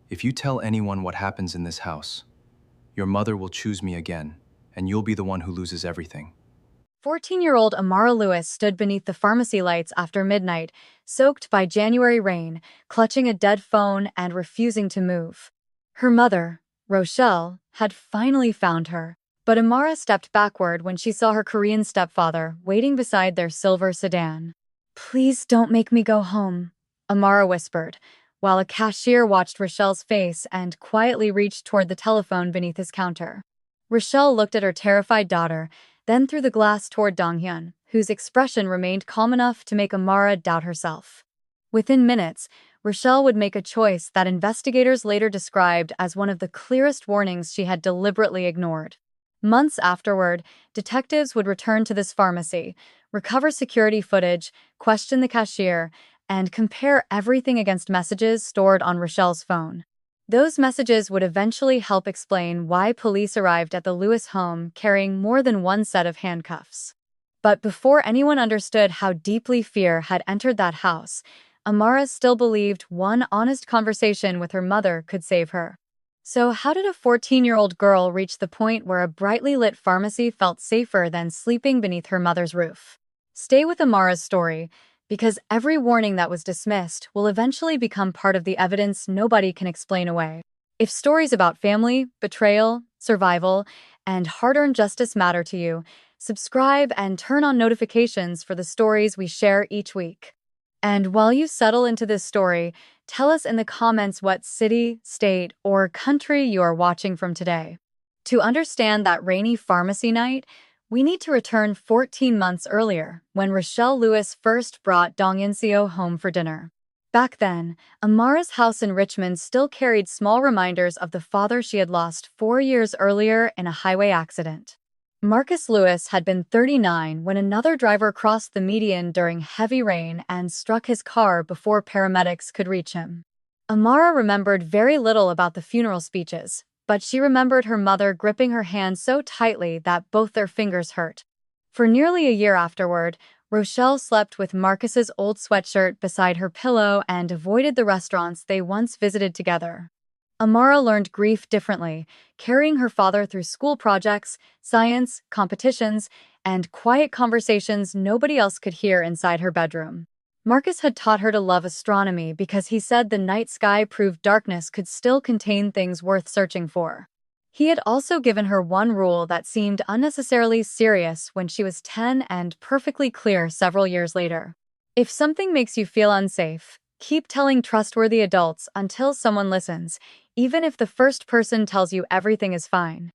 If you tell anyone what happens in this house, your mother will choose me again, and you'll be the one who loses everything. 14-year-old Amara Lewis stood beneath the pharmacy lights after midnight, soaked by January rain, clutching a dead phone and refusing to move. Her mother, Rochelle, had finally found her, but Amara stepped backward when she saw her Korean stepfather waiting beside their silver sedan. "Please don't make me go home," Amara whispered, while a cashier watched Rochelle's face and quietly reached toward the telephone beneath his counter. Rochelle looked at her terrified daughter, then through the glass toward Donghyun, whose expression remained calm enough to make Amara doubt herself. Within minutes, Rochelle would make a choice that investigators later described as one of the clearest warnings she had deliberately ignored. Months afterward, detectives would return to this pharmacy, recover security footage, question the cashier, and compare everything against messages stored on Rochelle's phone. Those messages would eventually help explain why police arrived at the Lewis home carrying more than one set of handcuffs. But before anyone understood how deeply fear had entered that house, Amara still believed one honest conversation with her mother could save her. So how did a 14-year-old girl reach the point where a brightly lit pharmacy felt safer than sleeping beneath her mother's roof? Stay with Amara's story, because every warning that was dismissed will eventually become part of the evidence nobody can explain away. If stories about family, betrayal, survival, and hard-earned justice matter to you, subscribe and turn on notifications for the stories we share each week. And while you settle into this story, tell us in the comments what city, state, or country you are watching from today. To understand that rainy pharmacy night, we need to return 14 months earlier, when Rochelle Lewis first brought Dong Eun-seo home for dinner. Back then, Amara's house in Richmond still carried small reminders of the father she had lost 4 years earlier in a highway accident. Marcus Lewis had been 39 when another driver crossed the median during heavy rain and struck his car before paramedics could reach him. Amara remembered very little about the funeral speeches, but she remembered her mother gripping her hand so tightly that both their fingers hurt. For nearly a year afterward, Rochelle slept with Marcus's old sweatshirt beside her pillow and avoided the restaurants they once visited together. Amara learned grief differently, carrying her father through school projects, science, competitions, and quiet conversations nobody else could hear inside her bedroom. Marcus had taught her to love astronomy because he said the night sky proved darkness could still contain things worth searching for. He had also given her one rule that seemed unnecessarily serious when she was 10 and perfectly clear several years later. If something makes you feel unsafe, keep telling trustworthy adults until someone listens, even if the first person tells you everything is fine.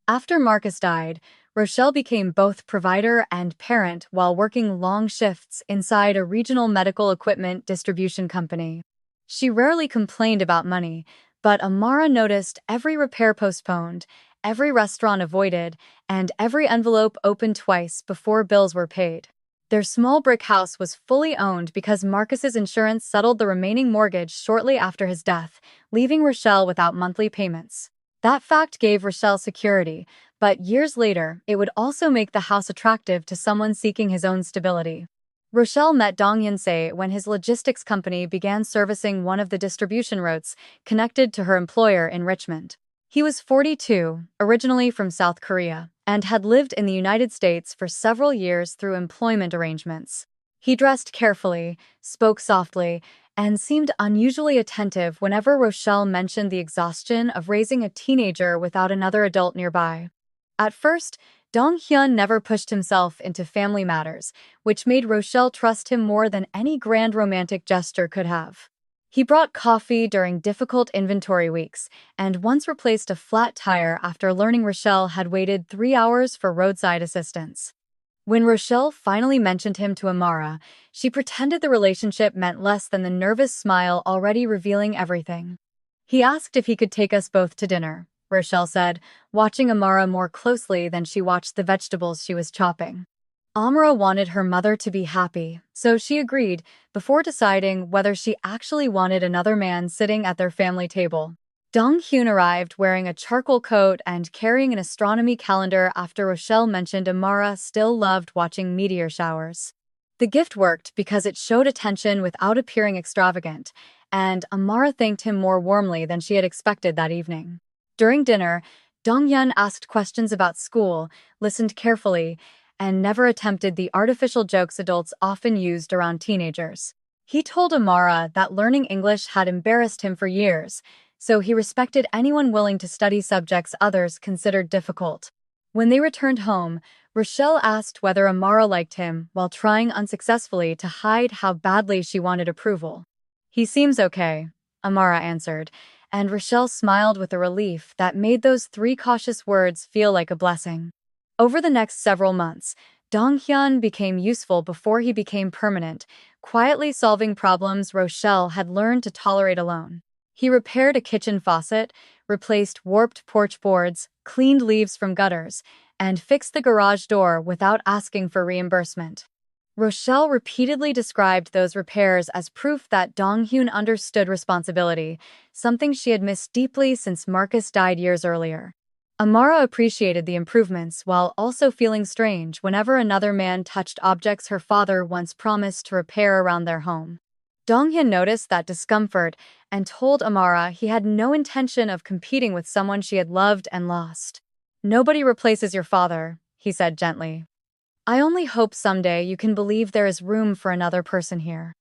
After Marcus died, Rochelle became both provider and parent while working long shifts inside a regional medical equipment distribution company. She rarely complained about money, but Amara noticed every repair postponed, every restaurant avoided, and every envelope opened twice before bills were paid. Their small brick house was fully owned because Marcus's insurance settled the remaining mortgage shortly after his death, leaving Rochelle without monthly payments. That fact gave Rochelle security, but years later, it would also make the house attractive to someone seeking his own stability. Rochelle met Dong Eun-seo when his logistics company began servicing one of the distribution routes connected to her employer in Richmond. He was 42, originally from South Korea, and had lived in the United States for several years through employment arrangements. He dressed carefully, spoke softly, and seemed unusually attentive whenever Rochelle mentioned the exhaustion of raising a teenager without another adult nearby. At first, Dong-hyun never pushed himself into family matters, which made Rochelle trust him more than any grand romantic gesture could have. He brought coffee during difficult inventory weeks, and once replaced a flat tire after learning Rochelle had waited 3 hours for roadside assistance. When Rochelle finally mentioned him to Amara, she pretended the relationship meant less than the nervous smile already revealing everything. "He asked if he could take us both to dinner," Rochelle said, watching Amara more closely than she watched the vegetables she was chopping. Amara wanted her mother to be happy, so she agreed, before deciding whether she actually wanted another man sitting at their family table. Dong-hyun arrived wearing a charcoal coat and carrying an astronomy calendar after Rochelle mentioned Amara still loved watching meteor showers. The gift worked because it showed attention without appearing extravagant, and Amara thanked him more warmly than she had expected that evening. During dinner, Dong-hyun asked questions about school, listened carefully, and never attempted the artificial jokes adults often used around teenagers. He told Amara that learning English had embarrassed him for years, so he respected anyone willing to study subjects others considered difficult. When they returned home, Rochelle asked whether Amara liked him while trying unsuccessfully to hide how badly she wanted approval. "He seems okay," Amara answered, and Rochelle smiled with a relief that made those three cautious words feel like a blessing. Over the next several months, Dong-hyun became useful before he became permanent, quietly solving problems Rochelle had learned to tolerate alone. He repaired a kitchen faucet, replaced warped porch boards, cleaned leaves from gutters, and fixed the garage door without asking for reimbursement. Rochelle repeatedly described those repairs as proof that Dong-hyun understood responsibility, something she had missed deeply since Marcus died years earlier. Amara appreciated the improvements while also feeling strange whenever another man touched objects her father once promised to repair around their home. Dong-hyun noticed that discomfort and told Amara he had no intention of competing with someone she had loved and lost. "Nobody replaces your father," he said gently. "I only hope someday you can believe there is room for another person here."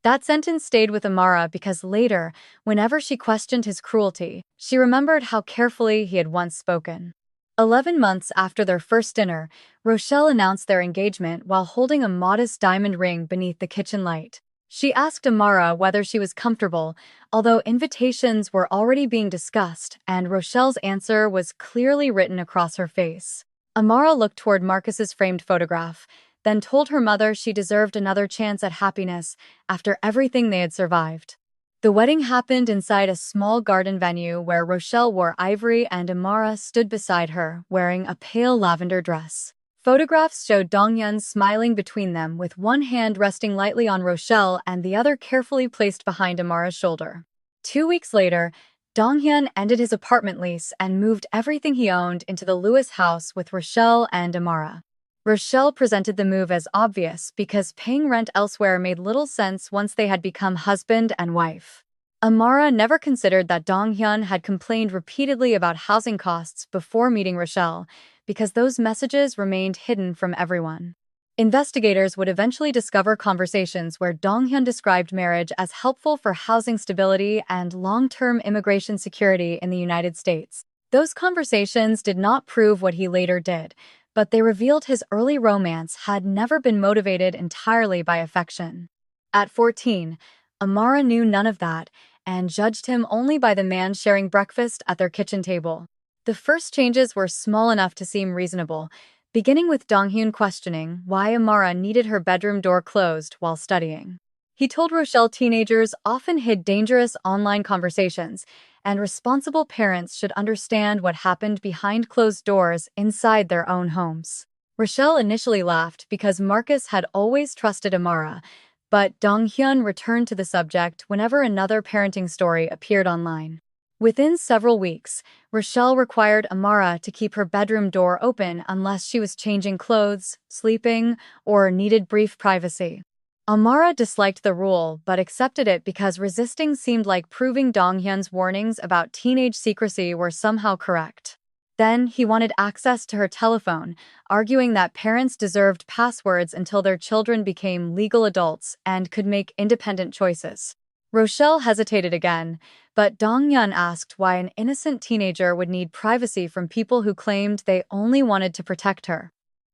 That sentence stayed with Amara because later, whenever she questioned his cruelty, she remembered how carefully he had once spoken. 11 months after their first dinner, Rochelle announced their engagement while holding a modest diamond ring beneath the kitchen light. She asked Amara whether she was comfortable, although invitations were already being discussed, and Rochelle's answer was clearly written across her face. Amara looked toward Marcus's framed photograph, then told her mother she deserved another chance at happiness after everything they had survived. The wedding happened inside a small garden venue where Rochelle wore ivory and Amara stood beside her, wearing a pale lavender dress. Photographs showed Dong-hyun smiling between them with one hand resting lightly on Rochelle and the other carefully placed behind Amara's shoulder. 2 weeks later, Dong-hyun ended his apartment lease and moved everything he owned into the Lewis house with Rochelle and Amara. Rochelle presented the move as obvious because paying rent elsewhere made little sense once they had become husband and wife. Amara never considered that Dong-hyun had complained repeatedly about housing costs before meeting Rochelle, because those messages remained hidden from everyone. Investigators would eventually discover conversations where Dong-hyun described marriage as helpful for housing stability and long-term immigration security in the United States. Those conversations did not prove what he later did, but they revealed his early romance had never been motivated entirely by affection. At 14, Amara knew none of that and judged him only by the man sharing breakfast at their kitchen table. The first changes were small enough to seem reasonable, beginning with Dong-hyun questioning why Amara needed her bedroom door closed while studying. He told Rochelle teenagers often hid dangerous online conversations, and responsible parents should understand what happened behind closed doors inside their own homes. Rochelle initially laughed because Marcus had always trusted Amara, but Dong-hyun returned to the subject whenever another parenting story appeared online. Within several weeks, Rochelle required Amara to keep her bedroom door open unless she was changing clothes, sleeping, or needed brief privacy. Amara disliked the rule but accepted it because resisting seemed like proving Dong-hyun's warnings about teenage secrecy were somehow correct. Then he wanted access to her telephone, arguing that parents deserved passwords until their children became legal adults and could make independent choices. Rochelle hesitated again, but Dong-hyun asked why an innocent teenager would need privacy from people who claimed they only wanted to protect her.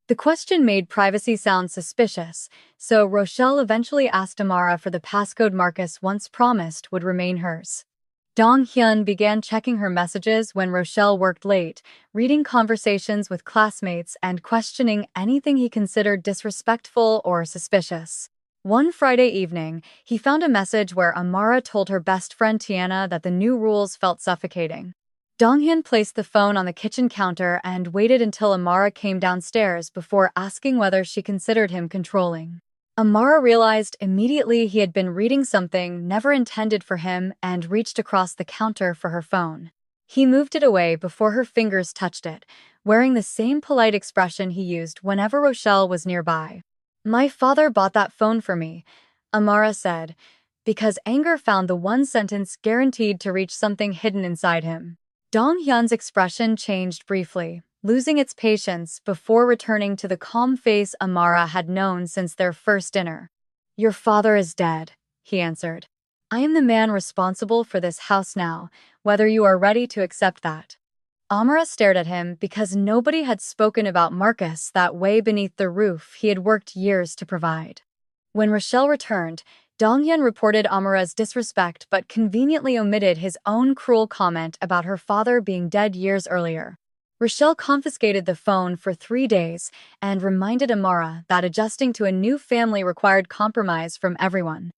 The question made privacy sound suspicious, so Rochelle eventually asked Amara for the passcode Marcus once promised would remain hers. Dong-hyun began checking her messages when Rochelle worked late, reading conversations with classmates and questioning anything he considered disrespectful or suspicious. One Friday evening, he found a message where Amara told her best friend Tiana that the new rules felt suffocating. Dong-hyun placed the phone on the kitchen counter and waited until Amara came downstairs before asking whether she considered him controlling. Amara realized immediately he had been reading something never intended for him and reached across the counter for her phone. He moved it away before her fingers touched it, wearing the same polite expression he used whenever Rochelle was nearby. "My father bought that phone for me," Amara said. because anger found the one sentence guaranteed to reach something hidden inside him. Dong-hyun's expression changed briefly, losing its patience before returning to the calm face Amara had known since their first dinner. "Your father is dead," he answered. "I am the man responsible for this house now, whether you are ready to accept that." Amara stared at him because nobody had spoken about Marcus that way beneath the roof he had worked years to provide. When Rochelle returned, Dong-hyun reported Amara's disrespect but conveniently omitted his own cruel comment about her father being dead years earlier. Rochelle confiscated the phone for 3 days and reminded Amara that adjusting to a new family required compromise from everyone.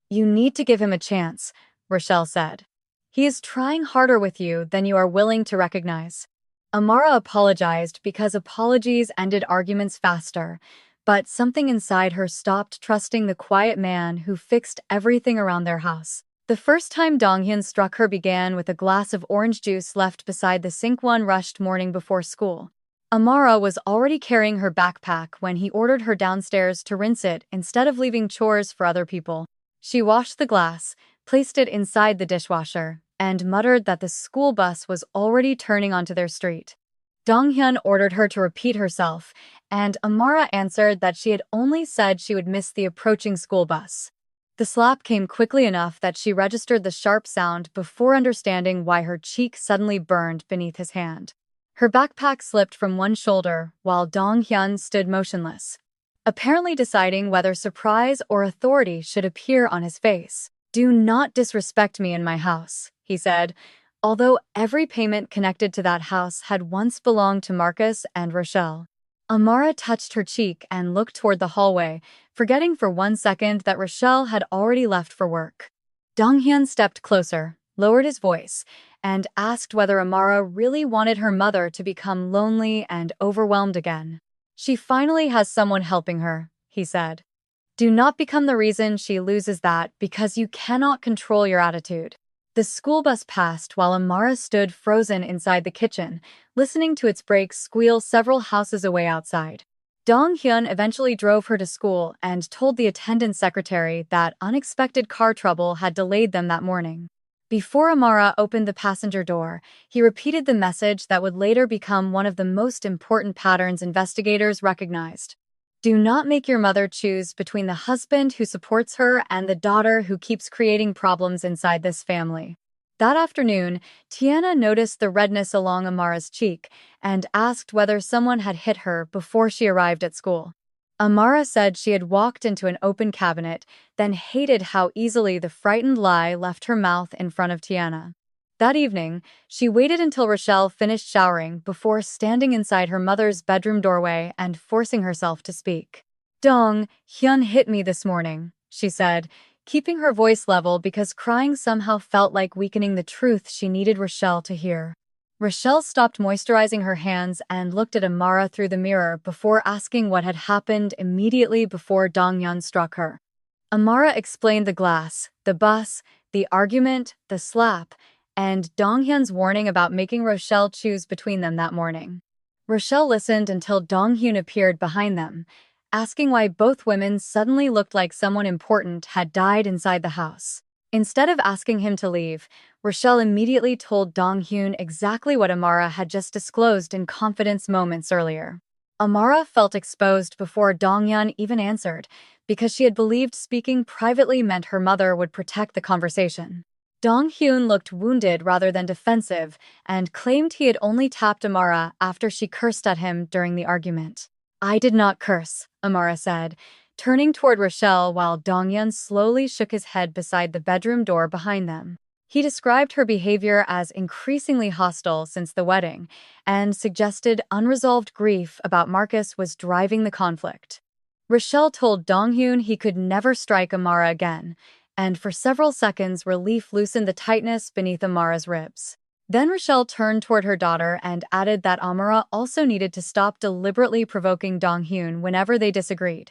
"You need to give him a chance," Rochelle said. "He is trying harder with you than you are willing to recognize." Amara apologized because apologies ended arguments faster, but something inside her stopped trusting the quiet man who fixed everything around their house. The first time Dong-hyun struck her began with a glass of orange juice left beside the sink one rushed morning before school. Amara was already carrying her backpack when he ordered her downstairs to rinse it instead of leaving chores for other people. She washed the glass, placed it inside the dishwasher, and muttered that the school bus was already turning onto their street. Dong-hyun ordered her to repeat herself, and Amara answered that she had only said she would miss the approaching school bus. The slap came quickly enough that she registered the sharp sound before understanding why her cheek suddenly burned beneath his hand. Her backpack slipped from one shoulder while Dong-hyun stood motionless, apparently deciding whether surprise or authority should appear on his face. "Do not disrespect me in my house," he said, although every payment connected to that house had once belonged to Marcus and Rochelle. Amara touched her cheek and looked toward the hallway, forgetting for 1 second that Rochelle had already left for work. Dong-hyun stepped closer, lowered his voice, and asked whether Amara really wanted her mother to become lonely and overwhelmed again. "She finally has someone helping her," he said. "Do not become the reason she loses that because you cannot control your attitude." The school bus passed while Amara stood frozen inside the kitchen, listening to its brakes squeal several houses away outside. Dong-hyun eventually drove her to school and told the attendance secretary that unexpected car trouble had delayed them that morning. Before Amara opened the passenger door, he repeated the message that would later become one of the most important patterns investigators recognized. "Do not make your mother choose between the husband who supports her and the daughter who keeps creating problems inside this family." That afternoon, Tiana noticed the redness along Amara's cheek and asked whether someone had hit her before she arrived at school. Amara said she had walked into an open cabinet, then hated how easily the frightened lie left her mouth in front of Tiana. That evening, she waited until Rochelle finished showering before standing inside her mother's bedroom doorway and forcing herself to speak. "Dong-hyun hit me this morning," she said, keeping her voice level because crying somehow felt like weakening the truth she needed Rochelle to hear. Rochelle stopped moisturizing her hands and looked at Amara through the mirror before asking what had happened immediately before Dong-hyun struck her. Amara explained the glass, the bus, the argument, the slap, and Dong-hyun's warning about making Rochelle choose between them that morning. Rochelle listened until Dong-hyun appeared behind them, asking why both women suddenly looked like someone important had died inside the house. Instead of asking him to leave, Rochelle immediately told Dong-hyun exactly what Amara had just disclosed in confidence moments earlier. Amara felt exposed before Dong-hyun even answered, because she had believed speaking privately meant her mother would protect the conversation. Dong-hyun looked wounded rather than defensive and claimed he had only tapped Amara after she cursed at him during the argument. "I did not curse," Amara said, turning toward Rochelle while Dong-hyun slowly shook his head beside the bedroom door behind them. He described her behavior as increasingly hostile since the wedding and suggested unresolved grief about Marcus was driving the conflict. Rochelle told Dong-hyun he could never strike Amara again, and for several seconds relief loosened the tightness beneath Amara's ribs. Then Rochelle turned toward her daughter and added that Amara also needed to stop deliberately provoking Dong-hyun whenever they disagreed.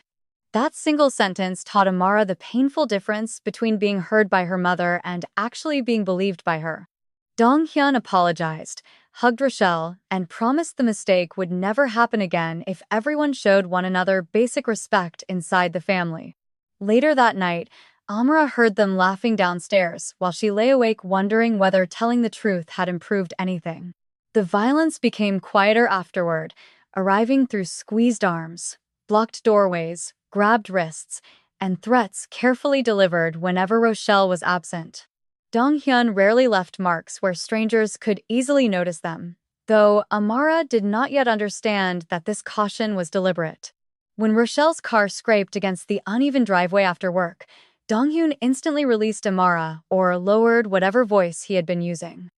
That single sentence taught Amara the painful difference between being heard by her mother and actually being believed by her. Dong-hyun apologized, hugged Rochelle, and promised the mistake would never happen again if everyone showed one another basic respect inside the family. Later that night, Amara heard them laughing downstairs while she lay awake wondering whether telling the truth had improved anything. The violence became quieter afterward, arriving through squeezed arms, blocked doorways, grabbed wrists, and threats carefully delivered whenever Rochelle was absent. Dong-hyun rarely left marks where strangers could easily notice them, though Amara did not yet understand that this caution was deliberate. When Rochelle's car scraped against the uneven driveway after work, Dong-hyun instantly released Amara or lowered whatever voice he had been using.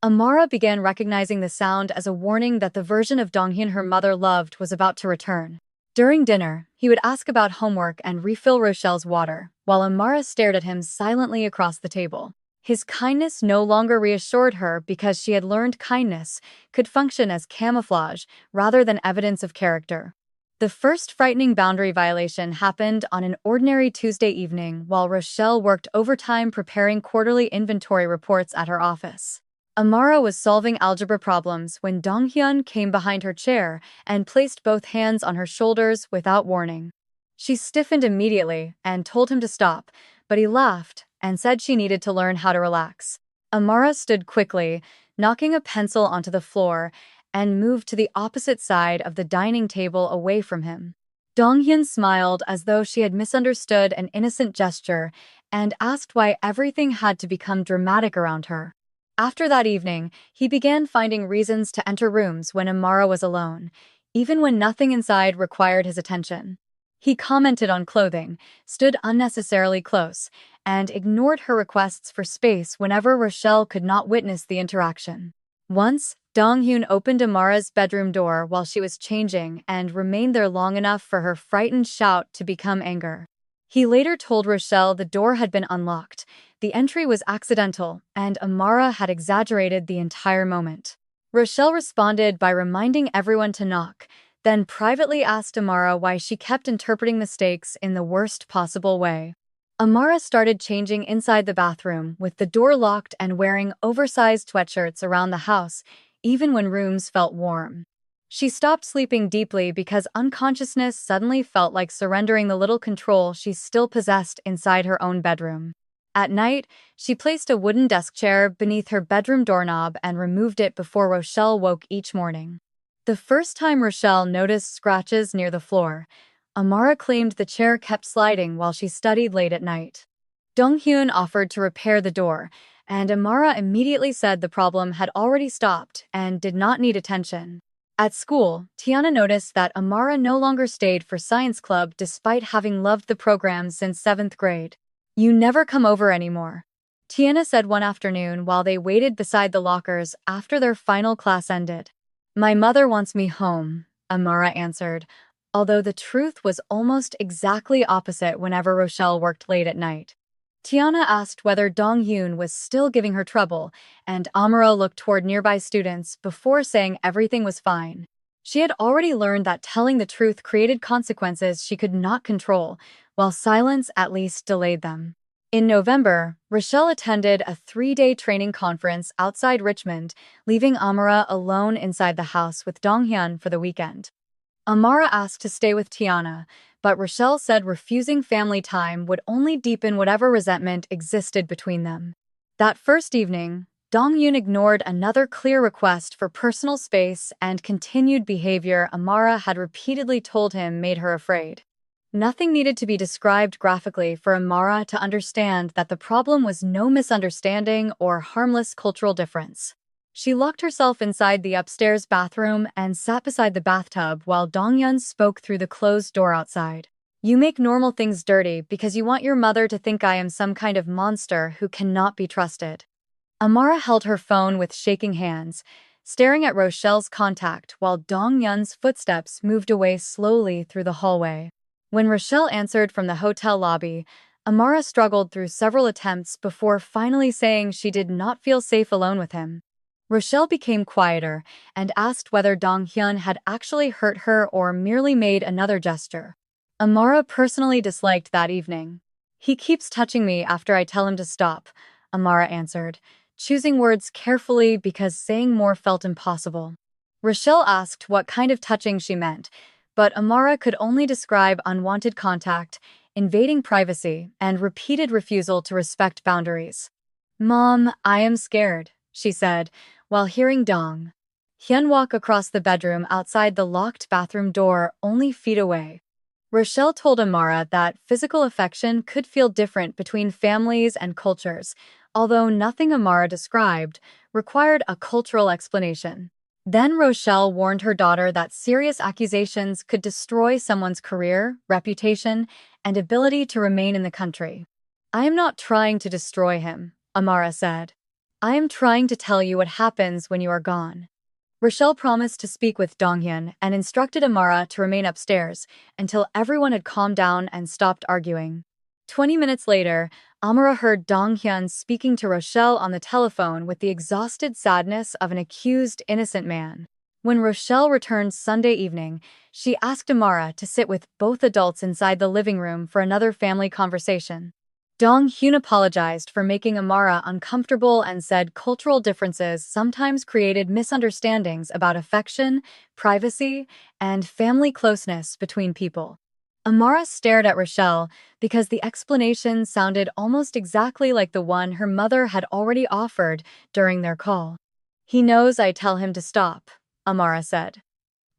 Amara began recognizing the sound as a warning that the version of Dong-hyun her mother loved was about to return. During dinner, he would ask about homework and refill Rochelle's water, while Amara stared at him silently across the table. His kindness no longer reassured her because she had learned kindness could function as camouflage rather than evidence of character. The first frightening boundary violation happened on an ordinary Tuesday evening while Rochelle worked overtime preparing quarterly inventory reports at her office. Amara was solving algebra problems when Dong-hyun came behind her chair and placed both hands on her shoulders without warning. She stiffened immediately and told him to stop, but he laughed and said she needed to learn how to relax. Amara stood quickly, knocking a pencil onto the floor, and moved to the opposite side of the dining table away from him. Dong-hyun smiled as though she had misunderstood an innocent gesture and asked why everything had to become dramatic around her. After that evening, he began finding reasons to enter rooms when Amara was alone, even when nothing inside required his attention. He commented on clothing, stood unnecessarily close, and ignored her requests for space whenever Rochelle could not witness the interaction. Once, Dong-hyun opened Amara's bedroom door while she was changing and remained there long enough for her frightened shout to become anger. He later told Rochelle the door had been unlocked, the entry was accidental, and Amara had exaggerated the entire moment. Rochelle responded by reminding everyone to knock, then privately asked Amara why she kept interpreting mistakes in the worst possible way. Amara started changing inside the bathroom, with the door locked and wearing oversized sweatshirts around the house, even when rooms felt warm. She stopped sleeping deeply because unconsciousness suddenly felt like surrendering the little control she still possessed inside her own bedroom. At night, she placed a wooden desk chair beneath her bedroom doorknob and removed it before Rochelle woke each morning. The first time Rochelle noticed scratches near the floor, Amara claimed the chair kept sliding while she studied late at night. Dong-hyun offered to repair the door, and Amara immediately said the problem had already stopped and did not need attention. At school, Tiana noticed that Amara no longer stayed for science club despite having loved the program since 7th grade. "You never come over anymore," Tiana said one afternoon while they waited beside the lockers after their final class ended. "My mother wants me home," Amara answered, although the truth was almost exactly opposite whenever Rochelle worked late at night. Tiana asked whether Dong-hyun was still giving her trouble, and Amara looked toward nearby students before saying everything was fine. She had already learned that telling the truth created consequences she could not control, while silence at least delayed them. In November, Rochelle attended a 3-day training conference outside Richmond, leaving Amara alone inside the house with Dong-hyun for the weekend. Amara asked to stay with Tiana, but Rochelle said refusing family time would only deepen whatever resentment existed between them. That first evening, Dong-hyun ignored another clear request for personal space and continued behavior Amara had repeatedly told him made her afraid. Nothing needed to be described graphically for Amara to understand that the problem was no misunderstanding or harmless cultural difference. She locked herself inside the upstairs bathroom and sat beside the bathtub while Dong-hyun spoke through the closed door outside. "You make normal things dirty because you want your mother to think I am some kind of monster who cannot be trusted." Amara held her phone with shaking hands, staring at Rochelle's contact while Dong-hyun's footsteps moved away slowly through the hallway. When Rochelle answered from the hotel lobby, Amara struggled through several attempts before finally saying she did not feel safe alone with him. Rochelle became quieter and asked whether Dong-hyun had actually hurt her or merely made another gesture. Amara personally disliked that evening. "He keeps touching me after I tell him to stop," Amara answered, choosing words carefully because saying more felt impossible. Rochelle asked what kind of touching she meant, but Amara could only describe unwanted contact, invading privacy, and repeated refusal to respect boundaries. "Mom, I am scared," she said, while hearing Dong Hyun walk across the bedroom outside the locked bathroom door only feet away. Rochelle told Amara that physical affection could feel different between families and cultures, although nothing Amara described required a cultural explanation. Then Rochelle warned her daughter that serious accusations could destroy someone's career, reputation, and ability to remain in the country. "I am not trying to destroy him," Amara said. "I am trying to tell you what happens when you are gone." Rochelle promised to speak with Donghyun and instructed Amara to remain upstairs until everyone had calmed down and stopped arguing. 20 minutes later, Amara heard Donghyun speaking to Rochelle on the telephone with the exhausted sadness of an accused innocent man. When Rochelle returned Sunday evening, she asked Amara to sit with both adults inside the living room for another family conversation. Dong-hyun apologized for making Amara uncomfortable and said cultural differences sometimes created misunderstandings about affection, privacy, and family closeness between people. Amara stared at Rochelle because the explanation sounded almost exactly like the one her mother had already offered during their call. "He knows I tell him to stop," Amara said.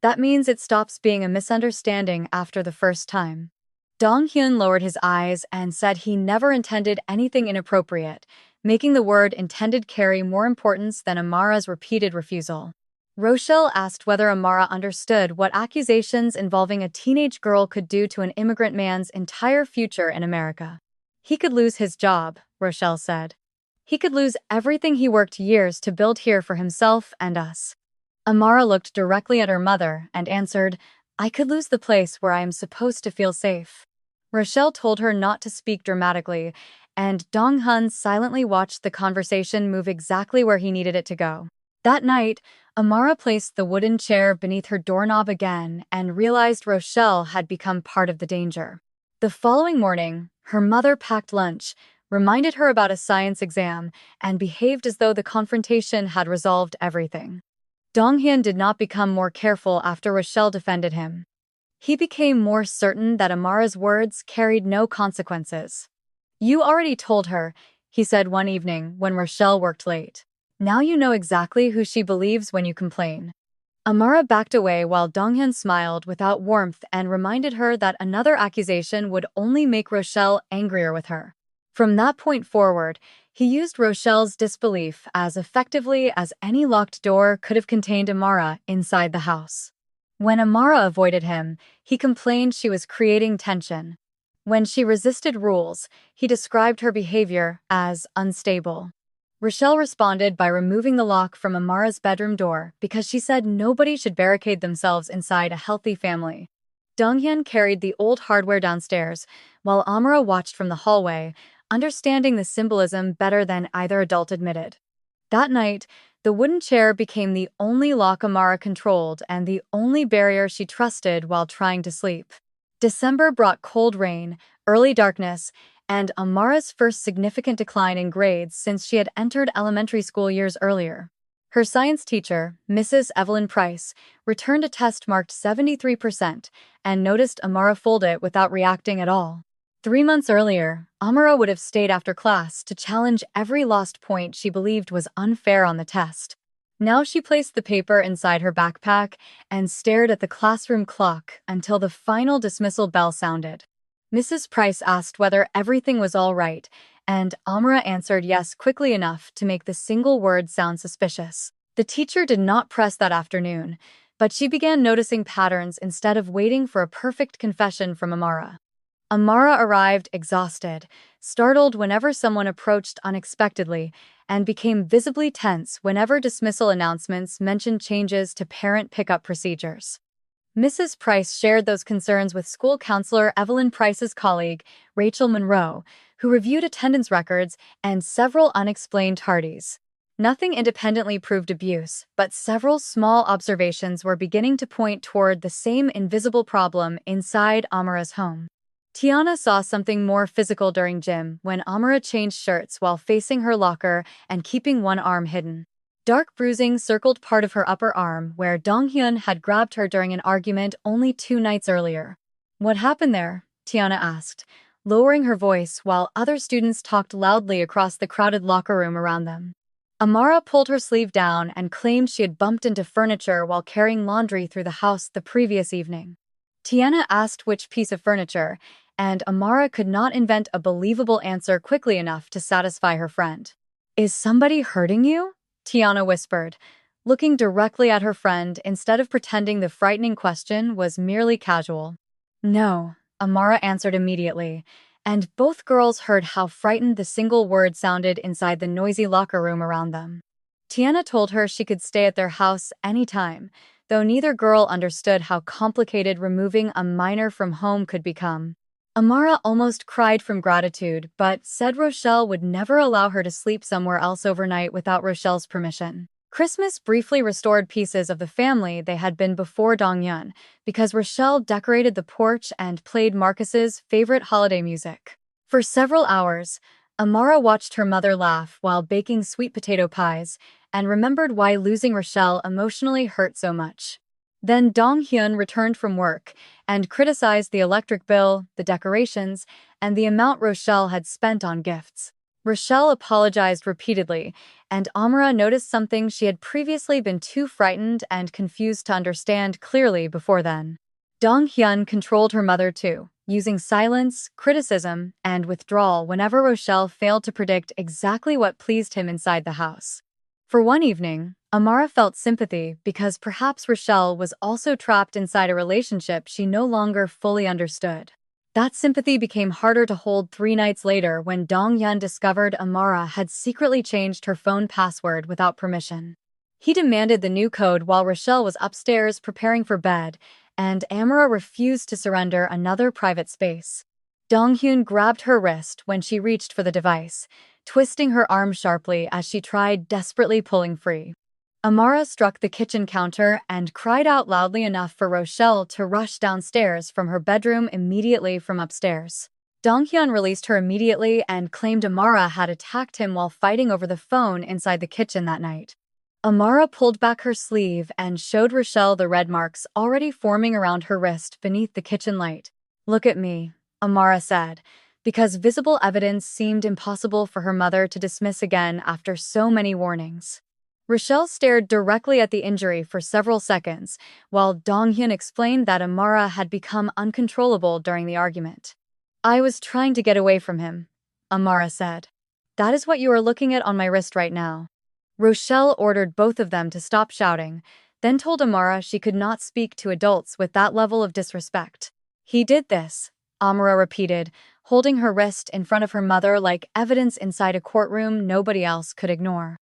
"That means it stops being a misunderstanding after the first time." Dong-hyun lowered his eyes and said he never intended anything inappropriate, making the word intended carry more importance than Amara's repeated refusal. Rochelle asked whether Amara understood what accusations involving a teenage girl could do to an immigrant man's entire future in America. "He could lose his job," Rochelle said. "He could lose everything he worked years to build here for himself and us." Amara looked directly at her mother and answered, "I could lose the place where I am supposed to feel safe." Rochelle told her not to speak dramatically, and Dong-hyun silently watched the conversation move exactly where he needed it to go. That night, Amara placed the wooden chair beneath her doorknob again and realized Rochelle had become part of the danger. The following morning, her mother packed lunch, reminded her about a science exam, and behaved as though the confrontation had resolved everything. Dong-hyun did not become more careful after Rochelle defended him. He became more certain that Amara's words carried no consequences. "You already told her," he said one evening when Rochelle worked late. "Now you know exactly who she believes when you complain." Amara backed away while Donghyun smiled without warmth and reminded her that another accusation would only make Rochelle angrier with her. From that point forward, he used Rochelle's disbelief as effectively as any locked door could have contained Amara inside the house. When Amara avoided him, he complained she was creating tension. When she resisted rules, he described her behavior as unstable. Rochelle responded by removing the lock from Amara's bedroom door because she said nobody should barricade themselves inside a healthy family. Donghyun carried the old hardware downstairs, while Amara watched from the hallway, understanding the symbolism better than either adult admitted. That night, the wooden chair became the only lock Amara controlled and the only barrier she trusted while trying to sleep. December brought cold rain, early darkness, and Amara's first significant decline in grades since she had entered elementary school years earlier. Her science teacher, Mrs. Evelyn Price, returned a test marked 73% and noticed Amara fold it without reacting at all. 3 months earlier, Amara would have stayed after class to challenge every lost point she believed was unfair on the test. Now she placed the paper inside her backpack and stared at the classroom clock until the final dismissal bell sounded. Mrs. Price asked whether everything was all right, and Amara answered yes quickly enough to make the single word sound suspicious. The teacher did not press that afternoon, but she began noticing patterns instead of waiting for a perfect confession from Amara. Amara arrived exhausted, startled whenever someone approached unexpectedly, and became visibly tense whenever dismissal announcements mentioned changes to parent pickup procedures. Mrs. Price shared those concerns with school counselor Evelyn Price's colleague, Rachel Monroe, who reviewed attendance records and several unexplained tardies. Nothing independently proved abuse, but several small observations were beginning to point toward the same invisible problem inside Amara's home. Tiana saw something more physical during gym when Amara changed shirts while facing her locker and keeping one arm hidden. Dark bruising circled part of her upper arm where Dong-hyun had grabbed her during an argument only 2 nights earlier. "What happened there?" Tiana asked, lowering her voice while other students talked loudly across the crowded locker room around them. Amara pulled her sleeve down and claimed she had bumped into furniture while carrying laundry through the house the previous evening. Tiana asked which piece of furniture, and Amara could not invent a believable answer quickly enough to satisfy her friend. "Is somebody hurting you?" Tiana whispered, looking directly at her friend instead of pretending the frightening question was merely casual. "No," Amara answered immediately, and both girls heard how frightened the single word sounded inside the noisy locker room around them. Tiana told her she could stay at their house anytime, though neither girl understood how complicated removing a minor from home could become. Amara almost cried from gratitude, but said Rochelle would never allow her to sleep somewhere else overnight without Rochelle's permission. Christmas briefly restored pieces of the family they had been before Dongyun, because Rochelle decorated the porch and played Marcus's favorite holiday music. For several hours, Amara watched her mother laugh while baking sweet potato pies and remembered why losing Rochelle emotionally hurt so much. Then Dong-hyun returned from work and criticized the electric bill, the decorations, and the amount Rochelle had spent on gifts. Rochelle apologized repeatedly, and Amara noticed something she had previously been too frightened and confused to understand clearly before then. Dong-hyun controlled her mother too, using silence, criticism, and withdrawal whenever Rochelle failed to predict exactly what pleased him inside the house. For one evening, Amara felt sympathy because perhaps Rochelle was also trapped inside a relationship she no longer fully understood. That sympathy became harder to hold 3 nights later when Dong-hyun discovered Amara had secretly changed her phone password without permission. He demanded the new code while Rochelle was upstairs preparing for bed, and Amara refused to surrender another private space. Dong-hyun grabbed her wrist when she reached for the device, twisting her arm sharply as she tried desperately pulling free. Amara struck the kitchen counter and cried out loudly enough for Rochelle to rush downstairs from her bedroom immediately from upstairs. Dong-hyun released her immediately and claimed Amara had attacked him while fighting over the phone inside the kitchen that night. Amara pulled back her sleeve and showed Rochelle the red marks already forming around her wrist beneath the kitchen light. "Look at me," Amara said, because visible evidence seemed impossible for her mother to dismiss again after so many warnings. Rochelle stared directly at the injury for several seconds, while Dong-hyun explained that Amara had become uncontrollable during the argument. "I was trying to get away from him," Amara said. "That is what you are looking at on my wrist right now." Rochelle ordered both of them to stop shouting, then told Amara she could not speak to adults with that level of disrespect. "He did this," Amara repeated, holding her wrist in front of her mother like evidence inside a courtroom nobody else could ignore.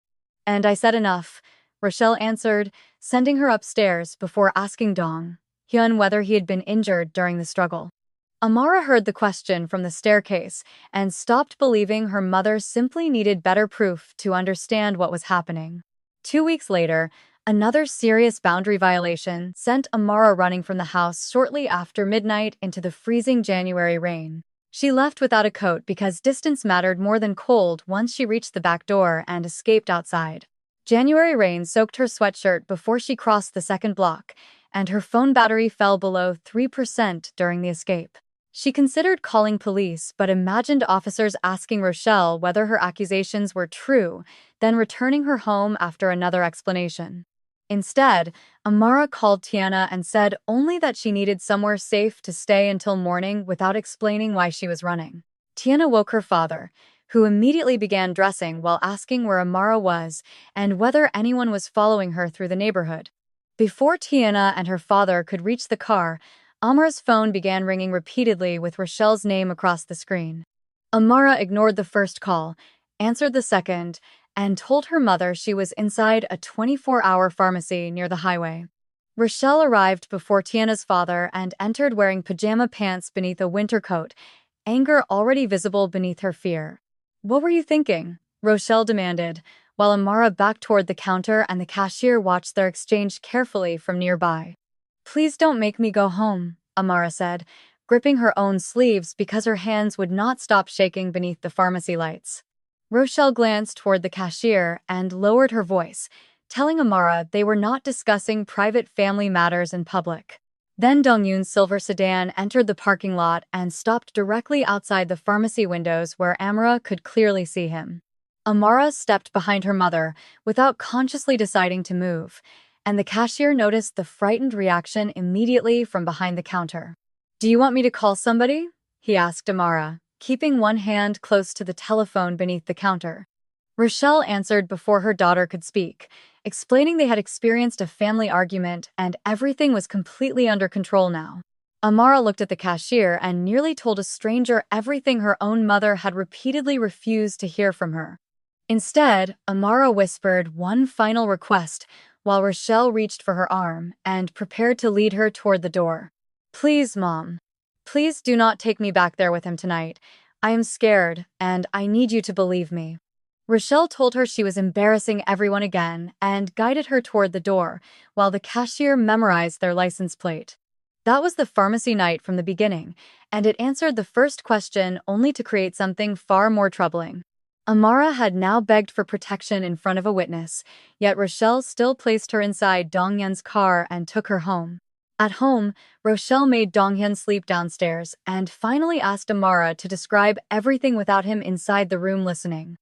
"And I said enough," Rochelle answered, sending her upstairs before asking Dong-hyun whether he had been injured during the struggle. Amara heard the question from the staircase and stopped believing her mother simply needed better proof to understand what was happening. 2 weeks later, another serious boundary violation sent Amara running from the house shortly after midnight into the freezing January rain. She left without a coat because distance mattered more than cold once she reached the back door and escaped outside. January rain soaked her sweatshirt before she crossed the second block, and her phone battery fell below 3% during the escape. She considered calling police but imagined officers asking Rochelle whether her accusations were true, then returning her home after another explanation. Instead, Amara called Tiana and said only that she needed somewhere safe to stay until morning without explaining why she was running. Tiana woke her father, who immediately began dressing while asking where Amara was and whether anyone was following her through the neighborhood. Before Tiana and her father could reach the car, Amara's phone began ringing repeatedly with Rochelle's name across the screen. Amara ignored the first call, answered the second, and told her mother she was inside a 24-hour pharmacy near the highway. Rochelle arrived before Tiana's father and entered wearing pajama pants beneath a winter coat, anger already visible beneath her fear. "What were you thinking?" Rochelle demanded, while Amara backed toward the counter and the cashier watched their exchange carefully from nearby. "Please don't make me go home," Amara said, gripping her own sleeves because her hands would not stop shaking beneath the pharmacy lights. Rochelle glanced toward the cashier and lowered her voice, telling Amara they were not discussing private family matters in public. Then Dong-yoon's silver sedan entered the parking lot and stopped directly outside the pharmacy windows where Amara could clearly see him. Amara stepped behind her mother without consciously deciding to move, and the cashier noticed the frightened reaction immediately from behind the counter. "Do you want me to call somebody?" he asked Amara, keeping one hand close to the telephone beneath the counter. Rochelle answered before her daughter could speak, explaining they had experienced a family argument and everything was completely under control now. Amara looked at the cashier and nearly told a stranger everything her own mother had repeatedly refused to hear from her. Instead, Amara whispered one final request while Rochelle reached for her arm and prepared to lead her toward the door. "Please, Mom. Please do not take me back there with him tonight. I am scared, and I need you to believe me." Rochelle told her she was embarrassing everyone again and guided her toward the door, while the cashier memorized their license plate. That was the pharmacy night from the beginning, and it answered the first question only to create something far more troubling. Amara had now begged for protection in front of a witness, yet Rochelle still placed her inside Dong-hyun's car and took her home. At home, Rochelle made Dong-hyun sleep downstairs and finally asked Amara to describe everything without him inside the room listening.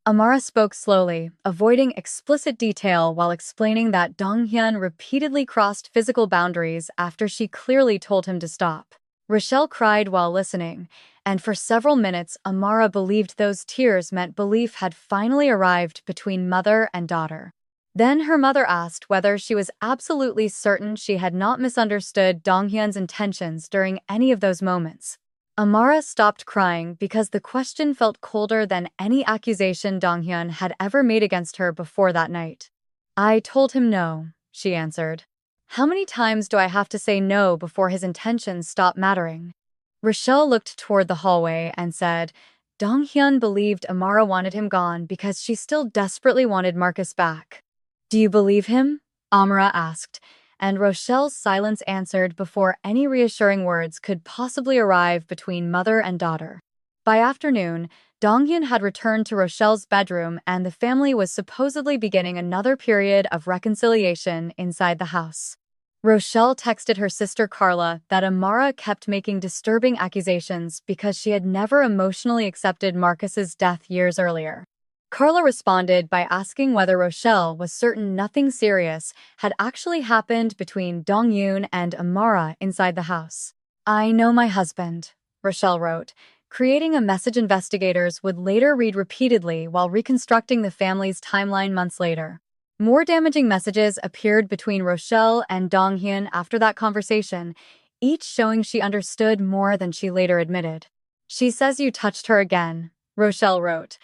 Amara spoke slowly, avoiding explicit detail while explaining that Dong-hyun repeatedly crossed physical boundaries after she clearly told him to stop. Rochelle cried while listening, and for several minutes Amara believed those tears meant belief had finally arrived between mother and daughter. Then her mother asked whether she was absolutely certain she had not misunderstood Dong-hyun's intentions during any of those moments. Amara stopped crying because the question felt colder than any accusation Dong-hyun had ever made against her before that night. "I told him no," she answered. "How many times do I have to say no before his intentions stop mattering?" Rochelle looked toward the hallway and said, Dong-hyun believed Amara wanted him gone because she still desperately wanted Marcus back. "Do you believe him?" Amara asked, and Rochelle's silence answered before any reassuring words could possibly arrive between mother and daughter. By afternoon, Dong-hyun had returned to Rochelle's bedroom and the family was supposedly beginning another period of reconciliation inside the house. Rochelle texted her sister Carla that Amara kept making disturbing accusations because she had never emotionally accepted Marcus's death years earlier. Carla responded by asking whether Rochelle was certain nothing serious had actually happened between Dong-hyun and Amara inside the house. "I know my husband," Rochelle wrote, creating a message investigators would later read repeatedly while reconstructing the family's timeline months later. More damaging messages appeared between Rochelle and Dong-hyun after that conversation, each showing she understood more than she later admitted. "She says you touched her again," Rochelle wrote.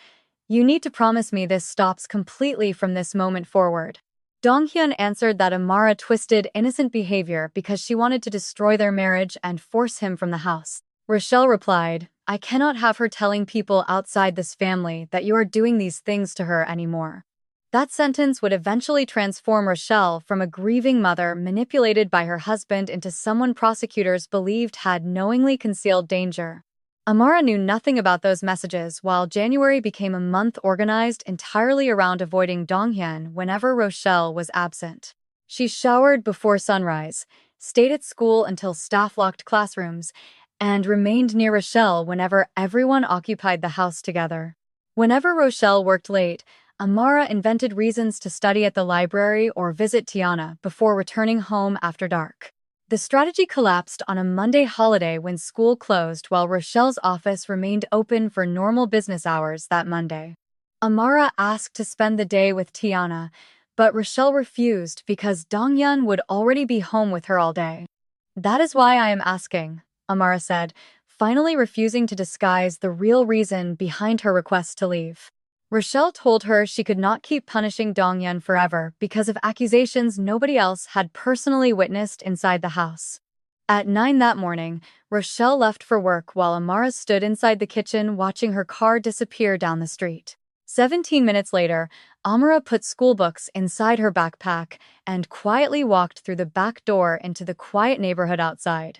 "You need to promise me this stops completely from this moment forward." Dong-hyun answered that Amara twisted innocent behavior because she wanted to destroy their marriage and force him from the house. Rochelle replied, "I cannot have her telling people outside this family that you are doing these things to her anymore." That sentence would eventually transform Rochelle from a grieving mother manipulated by her husband into someone prosecutors believed had knowingly concealed danger. Amara knew nothing about those messages while January became a month organized entirely around avoiding Dong-hyun whenever Rochelle was absent. She showered before sunrise, stayed at school until staff locked classrooms, and remained near Rochelle whenever everyone occupied the house together. Whenever Rochelle worked late, Amara invented reasons to study at the library or visit Tiana before returning home after dark. The strategy collapsed on a Monday holiday when school closed while Rochelle's office remained open for normal business hours that Monday. Amara asked to spend the day with Tiana, but Rochelle refused because Dong-hyun would already be home with her all day. "That is why I am asking," Amara said, finally refusing to disguise the real reason behind her request to leave. Rochelle told her she could not keep punishing Dong-hyun forever because of accusations nobody else had personally witnessed inside the house. At 9 that morning, Rochelle left for work while Amara stood inside the kitchen watching her car disappear down the street. 17 minutes later, Amara put schoolbooks inside her backpack and quietly walked through the back door into the quiet neighborhood outside.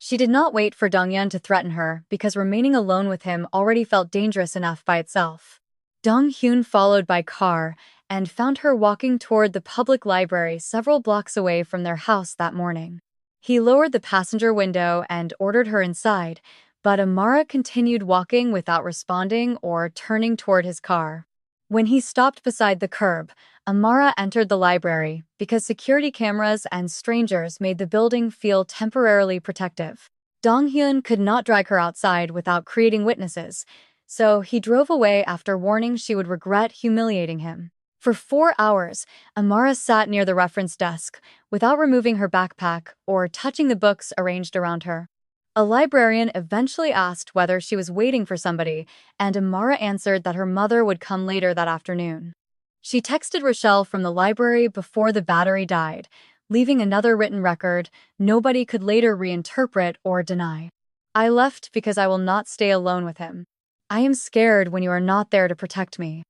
She did not wait for Dong-hyun to threaten her because remaining alone with him already felt dangerous enough by itself. Dong-hyun followed by car and found her walking toward the public library several blocks away from their house that morning. He lowered the passenger window and ordered her inside, but Amara continued walking without responding or turning toward his car. When he stopped beside the curb, Amara entered the library because security cameras and strangers made the building feel temporarily protective. Dong-hyun could not drag her outside without creating witnesses, so he drove away after warning she would regret humiliating him. For 4 hours, Amara sat near the reference desk, without removing her backpack or touching the books arranged around her. A librarian eventually asked whether she was waiting for somebody, and Amara answered that her mother would come later that afternoon. She texted Rochelle from the library before the battery died, leaving another written record nobody could later reinterpret or deny. "I left because I will not stay alone with him. I am scared when you are not there to protect me."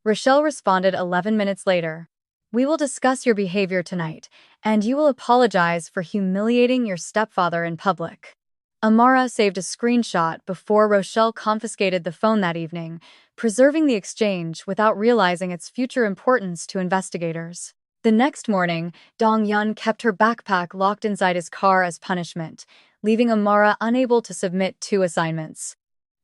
Rochelle responded 11 minutes later. "We will discuss your behavior tonight, and you will apologize for humiliating your stepfather in public." Amara saved a screenshot before Rochelle confiscated the phone that evening, preserving the exchange without realizing its future importance to investigators. The next morning, Dong-hyun kept her backpack locked inside his car as punishment, leaving Amara unable to submit 2 assignments.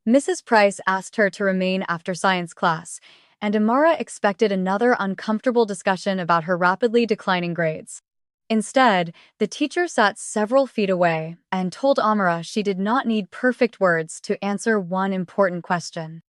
Mrs. Price asked her to remain after science class, and Amara expected another uncomfortable discussion about her rapidly declining grades. Instead, the teacher sat several feet away and told Amara she did not need perfect words to answer one important question.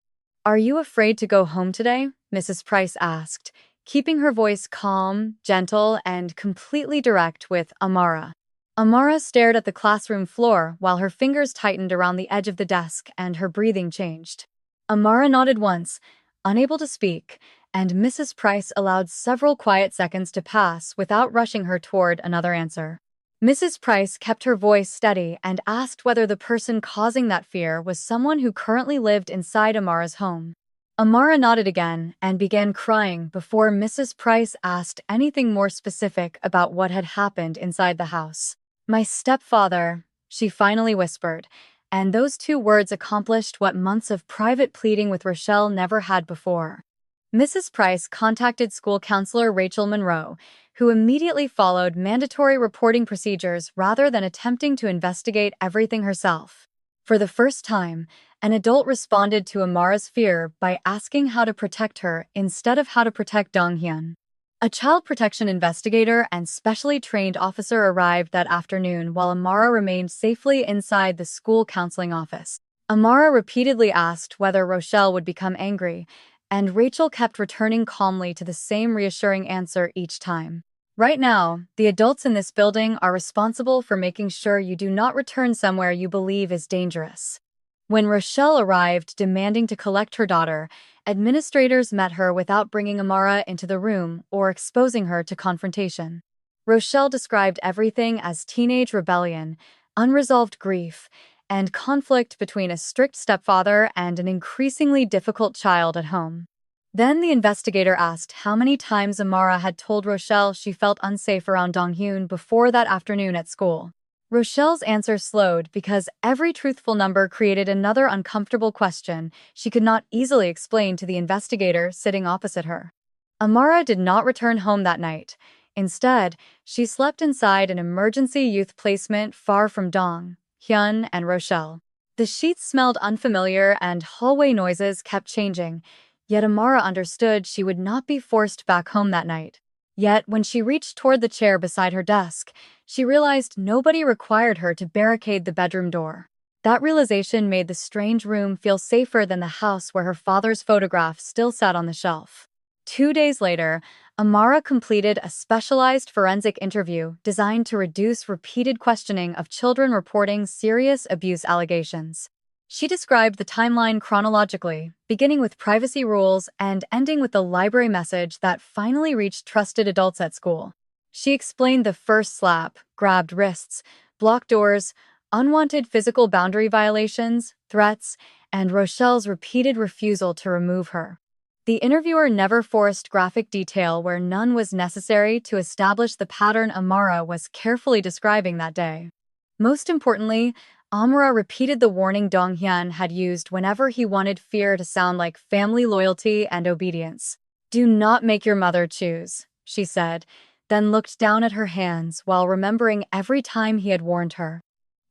"Are you afraid to go home today?" Mrs. Price asked, keeping her voice calm, gentle, and completely direct with Amara. Amara stared at the classroom floor while her fingers tightened around the edge of the desk and her breathing changed. Amara nodded once, unable to speak, and Mrs. Price allowed several quiet seconds to pass without rushing her toward another answer. Mrs. Price kept her voice steady and asked whether the person causing that fear was someone who currently lived inside Amara's home. Amara nodded again and began crying before Mrs. Price asked anything more specific about what had happened inside the house. "My stepfather," she finally whispered, and those 2 words accomplished what months of private pleading with Rochelle never had before. Mrs. Price contacted school counselor Rachel Monroe, who immediately followed mandatory reporting procedures rather than attempting to investigate everything herself. For the first time, an adult responded to Amara's fear by asking how to protect her instead of how to protect Dong-hyun. A child protection investigator and specially trained officer arrived that afternoon while Amara remained safely inside the school counseling office. Amara repeatedly asked whether Rochelle would become angry, and Rachel kept returning calmly to the same reassuring answer each time. "Right now, the adults in this building are responsible for making sure you do not return somewhere you believe is dangerous." When Rochelle arrived demanding to collect her daughter, administrators met her without bringing Amara into the room or exposing her to confrontation. Rochelle described everything as teenage rebellion, unresolved grief, and conflict between a strict stepfather and an increasingly difficult child at home. Then the investigator asked how many times Amara had told Rochelle she felt unsafe around Dong-hyun before that afternoon at school. Rochelle's answer slowed because every truthful number created another uncomfortable question she could not easily explain to the investigator sitting opposite her. Amara did not return home that night. Instead, she slept inside an emergency youth placement far from Dong-hyun and Rochelle. The sheets smelled unfamiliar and hallway noises kept changing, yet Amara understood she would not be forced back home that night. Yet, when she reached toward the chair beside her desk, she realized nobody required her to barricade the bedroom door. That realization made the strange room feel safer than the house where her father's photograph still sat on the shelf. 2 days later, Amara completed a specialized forensic interview designed to reduce repeated questioning of children reporting serious abuse allegations. She described the timeline chronologically, beginning with privacy rules and ending with the library message that finally reached trusted adults at school. She explained the first slap, grabbed wrists, blocked doors, unwanted physical boundary violations, threats, and Rochelle's repeated refusal to remove her. The interviewer never forced graphic detail where none was necessary to establish the pattern Amara was carefully describing that day. Most importantly, Amara repeated the warning Dong-hyun had used whenever he wanted fear to sound like family loyalty and obedience. "Do not make your mother choose," she said, then looked down at her hands while remembering every time he had warned her.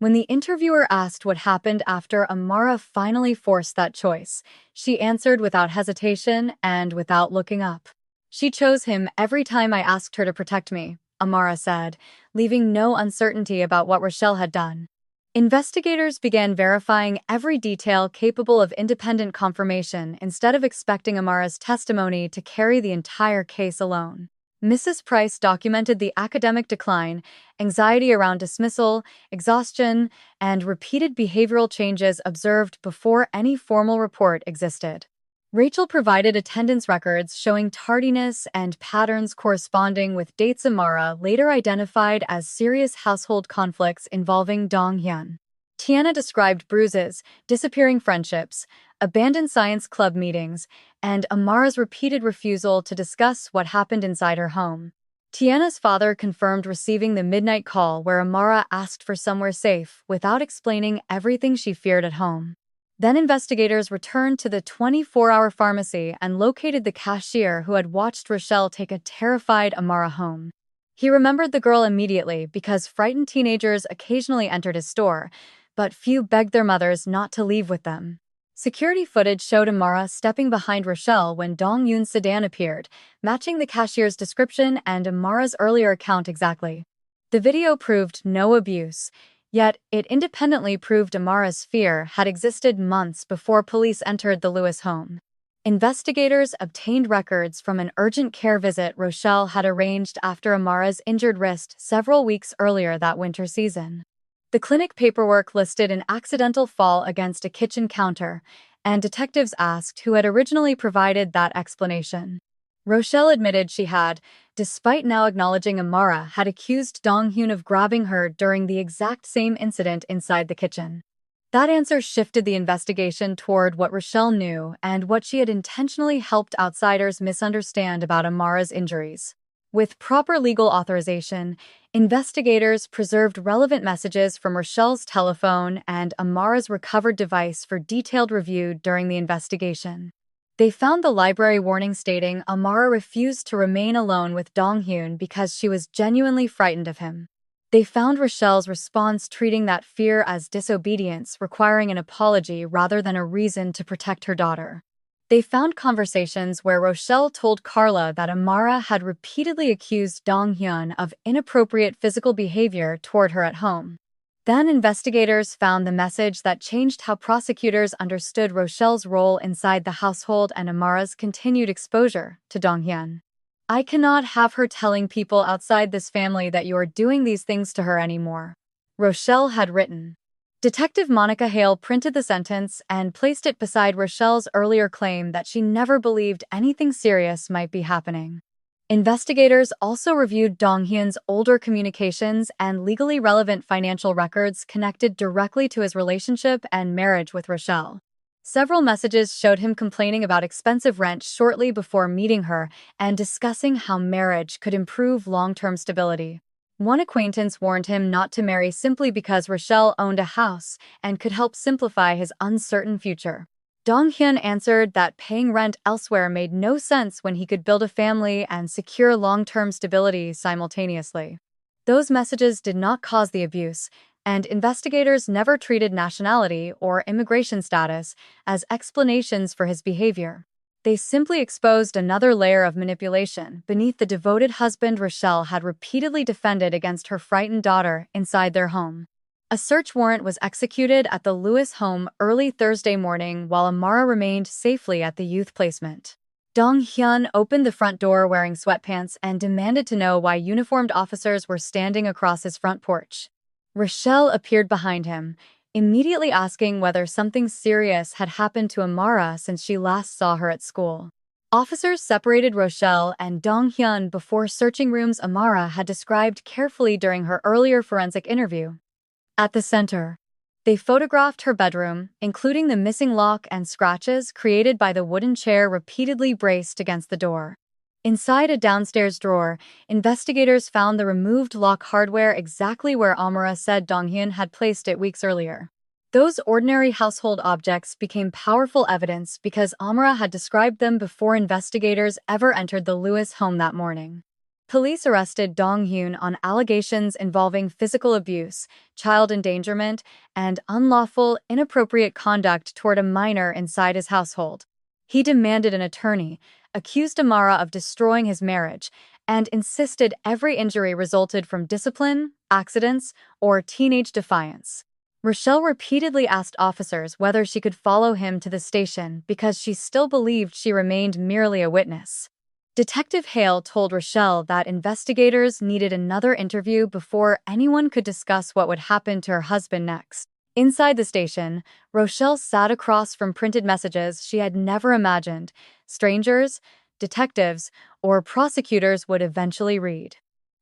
When the interviewer asked what happened after Amara finally forced that choice, she answered without hesitation and without looking up. "She chose him every time I asked her to protect me," Amara said, leaving no uncertainty about what Rochelle had done. Investigators began verifying every detail capable of independent confirmation instead of expecting Amara's testimony to carry the entire case alone. Mrs. Price documented the academic decline, anxiety around dismissal, exhaustion, and repeated behavioral changes observed before any formal report existed. Rachel provided attendance records showing tardiness and patterns corresponding with dates Amara later identified as serious household conflicts involving Dong-hyun. Tiana described bruises, disappearing friendships, abandoned science club meetings, and Amara's repeated refusal to discuss what happened inside her home. Tiana's father confirmed receiving the midnight call where Amara asked for somewhere safe without explaining everything she feared at home. Then investigators returned to the 24-hour pharmacy and located the cashier who had watched Rochelle take a terrified Amara home. He remembered the girl immediately because frightened teenagers occasionally entered his store, but few begged their mothers not to leave with them. Security footage showed Amara stepping behind Rochelle when Dong-hyun's sedan appeared, matching the cashier's description and Amara's earlier account exactly. The video proved no abuse, yet it independently proved Amara's fear had existed months before police entered the Lewis home. Investigators obtained records from an urgent care visit Rochelle had arranged after Amara's injured wrist several weeks earlier that winter season. The clinic paperwork listed an accidental fall against a kitchen counter, and detectives asked who had originally provided that explanation. Rochelle admitted she had, despite now acknowledging Amara had accused Dong-hyun of grabbing her during the exact same incident inside the kitchen. That answer shifted the investigation toward what Rochelle knew and what she had intentionally helped outsiders misunderstand about Amara's injuries. With proper legal authorization, investigators preserved relevant messages from Rochelle's telephone and Amara's recovered device for detailed review during the investigation. They found the library warning stating Amara refused to remain alone with Dong-hyun because she was genuinely frightened of him. They found Rochelle's response treating that fear as disobedience, requiring an apology rather than a reason to protect her daughter. They found conversations where Rochelle told Carla that Amara had repeatedly accused Dong-hyun of inappropriate physical behavior toward her at home. Then investigators found the message that changed how prosecutors understood Rochelle's role inside the household and Amara's continued exposure to Dong-hyun. "I cannot have her telling people outside this family that you are doing these things to her anymore," Rochelle had written. Detective Monica Hale printed the sentence and placed it beside Rochelle's earlier claim that she never believed anything serious might be happening. Investigators also reviewed Dong-hyun's older communications and legally relevant financial records connected directly to his relationship and marriage with Rochelle. Several messages showed him complaining about expensive rent shortly before meeting her and discussing how marriage could improve long-term stability. One acquaintance warned him not to marry simply because Rochelle owned a house and could help simplify his uncertain future. Dong-hyun answered that paying rent elsewhere made no sense when he could build a family and secure long-term stability simultaneously. Those messages did not cause the abuse, and investigators never treated nationality or immigration status as explanations for his behavior. They simply exposed another layer of manipulation beneath the devoted husband Rochelle had repeatedly defended against her frightened daughter inside their home. A search warrant was executed at the Lewis home early Thursday morning while Amara remained safely at the youth placement. Dong-hyun opened the front door wearing sweatpants and demanded to know why uniformed officers were standing across his front porch. Rochelle appeared behind him, immediately asking whether something serious had happened to Amara since she last saw her at school. Officers separated Rochelle and Dong-hyun before searching rooms Amara had described carefully during her earlier forensic interview. At the center, they photographed her bedroom, including the missing lock and scratches created by the wooden chair repeatedly braced against the door. Inside a downstairs drawer, investigators found the removed lock hardware exactly where Amara said Dong-hyun had placed it weeks earlier. Those ordinary household objects became powerful evidence because Amara had described them before investigators ever entered the Lewis home that morning. Police arrested Dong-hyun on allegations involving physical abuse, child endangerment, and unlawful, inappropriate conduct toward a minor inside his household. He demanded an attorney, accused Amara of destroying his marriage, and insisted every injury resulted from discipline, accidents, or teenage defiance. Rochelle repeatedly asked officers whether she could follow him to the station because she still believed she remained merely a witness. Detective Hale told Rochelle that investigators needed another interview before anyone could discuss what would happen to her husband next. Inside the station, Rochelle sat across from printed messages she had never imagined strangers, detectives, or prosecutors would eventually read.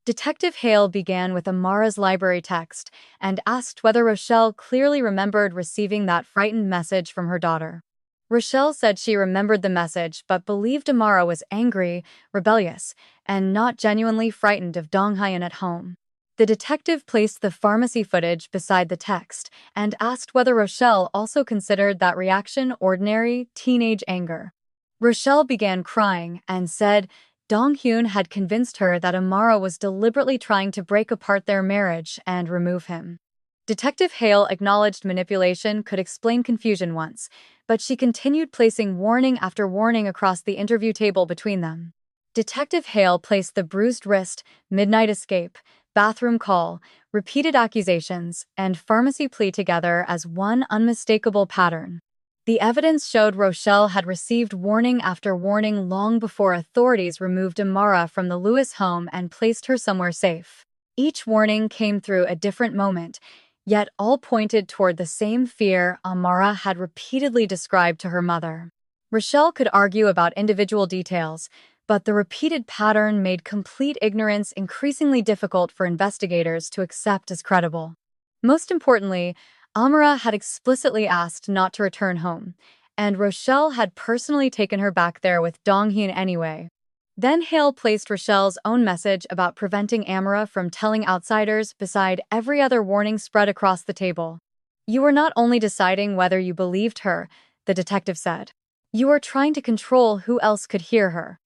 Detective Hale began with Amara's library text and asked whether Rochelle clearly remembered receiving that frightened message from her daughter. Rochelle said she remembered the message but believed Amara was angry, rebellious, and not genuinely frightened of Dong-hyun at home. The detective placed the pharmacy footage beside the text and asked whether Rochelle also considered that reaction ordinary, teenage anger. Rochelle began crying and said Dong-hyun had convinced her that Amara was deliberately trying to break apart their marriage and remove him. Detective Hale acknowledged manipulation could explain confusion once, but she continued placing warning after warning across the interview table between them. Detective Hale placed the bruised wrist, midnight escape, bathroom call, repeated accusations, and pharmacy plea together as one unmistakable pattern. The evidence showed Rochelle had received warning after warning long before authorities removed Amara from the Lewis home and placed her somewhere safe. Each warning came through a different moment, yet all pointed toward the same fear Amara had repeatedly described to her mother. Rochelle could argue about individual details, but the repeated pattern made complete ignorance increasingly difficult for investigators to accept as credible. Most importantly, Amara had explicitly asked not to return home, and Rochelle had personally taken her back there with Dong-hyun anyway. Then Hale placed Rochelle's own message about preventing Amara from telling outsiders beside every other warning spread across the table. "You were not only deciding whether you believed her," the detective said. "You were trying to control who else could hear her."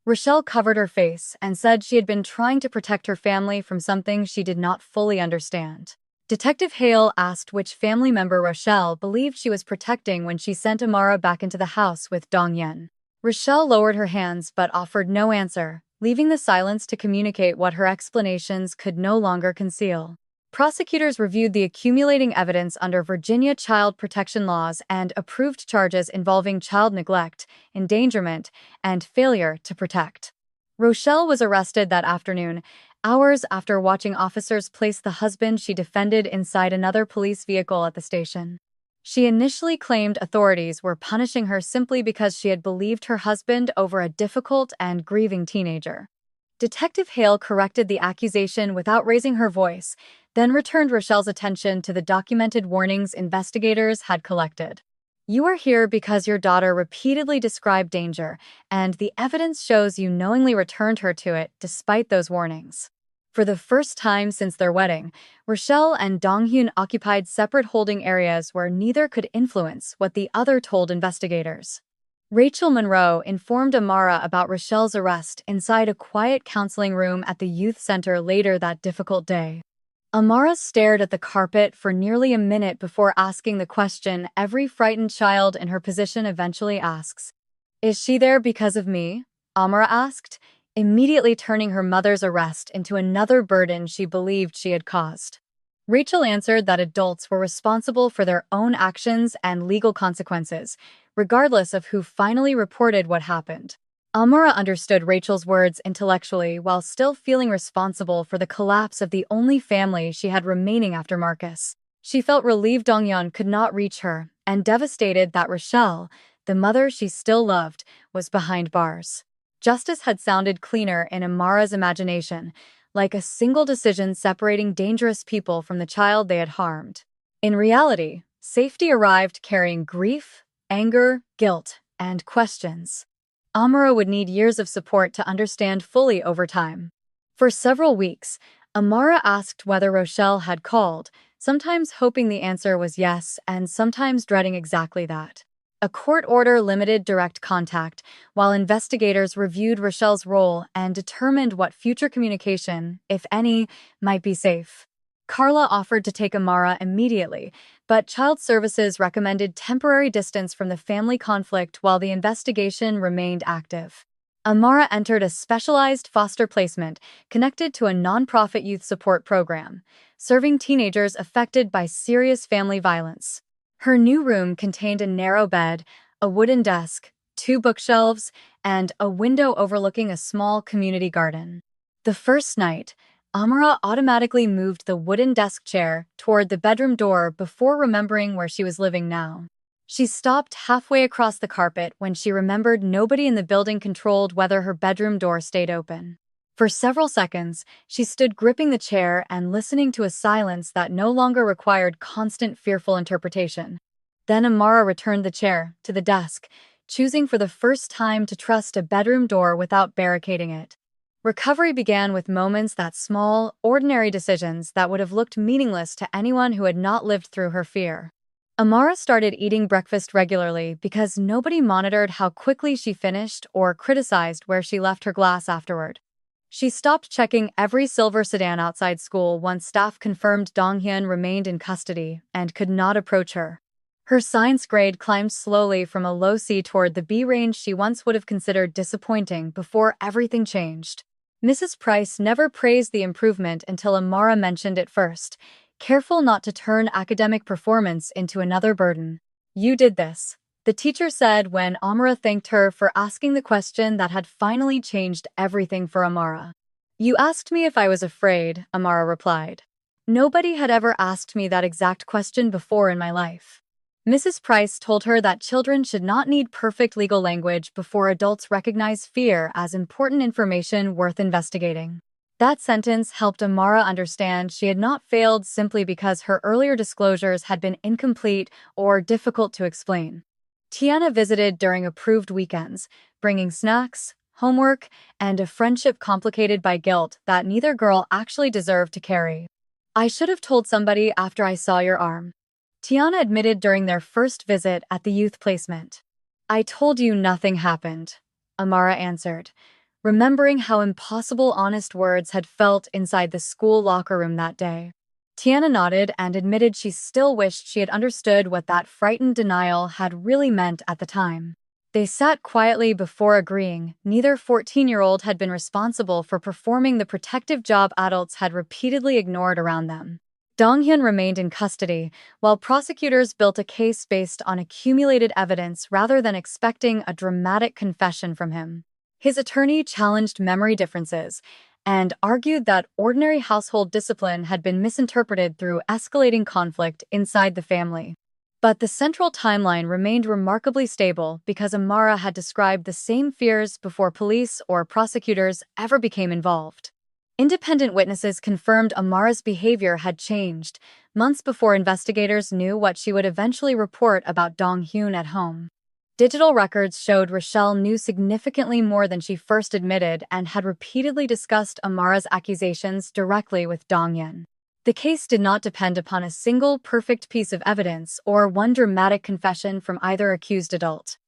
Rochelle covered her face and said she had been trying to protect her family from something she did not fully understand. Detective Hale asked which family member Rochelle believed she was protecting when she sent Amara back into the house with Dong-hyun. Rochelle lowered her hands but offered no answer, leaving the silence to communicate what her explanations could no longer conceal. Prosecutors reviewed the accumulating evidence under Virginia child protection laws and approved charges involving child neglect, endangerment, and failure to protect. Rochelle was arrested that afternoon, hours after watching officers place the husband she defended inside another police vehicle at the station. She initially claimed authorities were punishing her simply because she had believed her husband over a difficult and grieving teenager. Detective Hale corrected the accusation without raising her voice, then returned Rochelle's attention to the documented warnings investigators had collected. "You are here because your daughter repeatedly described danger, and the evidence shows you knowingly returned her to it despite those warnings." For the first time since their wedding, Rochelle and Dong-hyun occupied separate holding areas where neither could influence what the other told investigators. Rachel Monroe informed Amara about Rochelle's arrest inside a quiet counseling room at the youth center later that difficult day. Amara stared at the carpet for nearly a minute before asking the question every frightened child in her position eventually asks. "Is she there because of me?" Amara asked, immediately turning her mother's arrest into another burden she believed she had caused. Rachel answered that adults were responsible for their own actions and legal consequences, regardless of who finally reported what happened. Amara understood Rachel's words intellectually while still feeling responsible for the collapse of the only family she had remaining after Marcus. She felt relieved Dong-hyun could not reach her, and devastated that Rochelle, the mother she still loved, was behind bars. Justice had sounded cleaner in Amara's imagination, like a single decision separating dangerous people from the child they had harmed. In reality, safety arrived carrying grief, anger, guilt, and questions. Amara would need years of support to understand fully over time. For several weeks, Amara asked whether Rochelle had called, sometimes hoping the answer was yes and sometimes dreading exactly that. A court order limited direct contact, while investigators reviewed Rochelle's role and determined what future communication, if any, might be safe. Carla offered to take Amara immediately, but Child Services recommended temporary distance from the family conflict while the investigation remained active. Amara entered a specialized foster placement connected to a nonprofit youth support program, serving teenagers affected by serious family violence. Her new room contained a narrow bed, a wooden desk, 2 bookshelves, and a window overlooking a small community garden. The first night, Amara automatically moved the wooden desk chair toward the bedroom door before remembering where she was living now. She stopped halfway across the carpet when she remembered nobody in the building controlled whether her bedroom door stayed open. For several seconds, she stood gripping the chair and listening to a silence that no longer required constant fearful interpretation. Then Amara returned the chair to the desk, choosing for the first time to trust a bedroom door without barricading it. Recovery began with moments that small, ordinary decisions that would have looked meaningless to anyone who had not lived through her fear. Amara started eating breakfast regularly because nobody monitored how quickly she finished or criticized where she left her glass afterward. She stopped checking every silver sedan outside school once staff confirmed Donghyun remained in custody and could not approach her. Her science grade climbed slowly from a low C toward the B range she once would have considered disappointing before everything changed. Mrs. Price never praised the improvement until Amara mentioned it first, careful not to turn academic performance into another burden. "You did this," the teacher said when Amara thanked her for asking the question that had finally changed everything for Amara. "You asked me if I was afraid," Amara replied. "Nobody had ever asked me that exact question before in my life." Mrs. Price told her that children should not need perfect legal language before adults recognize fear as important information worth investigating. That sentence helped Amara understand she had not failed simply because her earlier disclosures had been incomplete or difficult to explain. Tiana visited during approved weekends, bringing snacks, homework, and a friendship complicated by guilt that neither girl actually deserved to carry. "I should have told somebody after I saw your arm," Tiana admitted during their first visit at the youth placement. "I told you nothing happened," Amara answered, remembering how impossible honest words had felt inside the school locker room that day. Tiana nodded and admitted she still wished she had understood what that frightened denial had really meant at the time. They sat quietly before agreeing neither 14-year-old had been responsible for performing the protective job adults had repeatedly ignored around them. Donghyun remained in custody, while prosecutors built a case based on accumulated evidence rather than expecting a dramatic confession from him. His attorney challenged memory differences and argued that ordinary household discipline had been misinterpreted through escalating conflict inside the family. But the central timeline remained remarkably stable because Amara had described the same fears before police or prosecutors ever became involved. Independent witnesses confirmed Amara's behavior had changed months before investigators knew what she would eventually report about Donghyun at home. Digital records showed Rochelle knew significantly more than she first admitted and had repeatedly discussed Amara's accusations directly with Donghyun. The case did not depend upon a single perfect piece of evidence or one dramatic confession from either accused adult.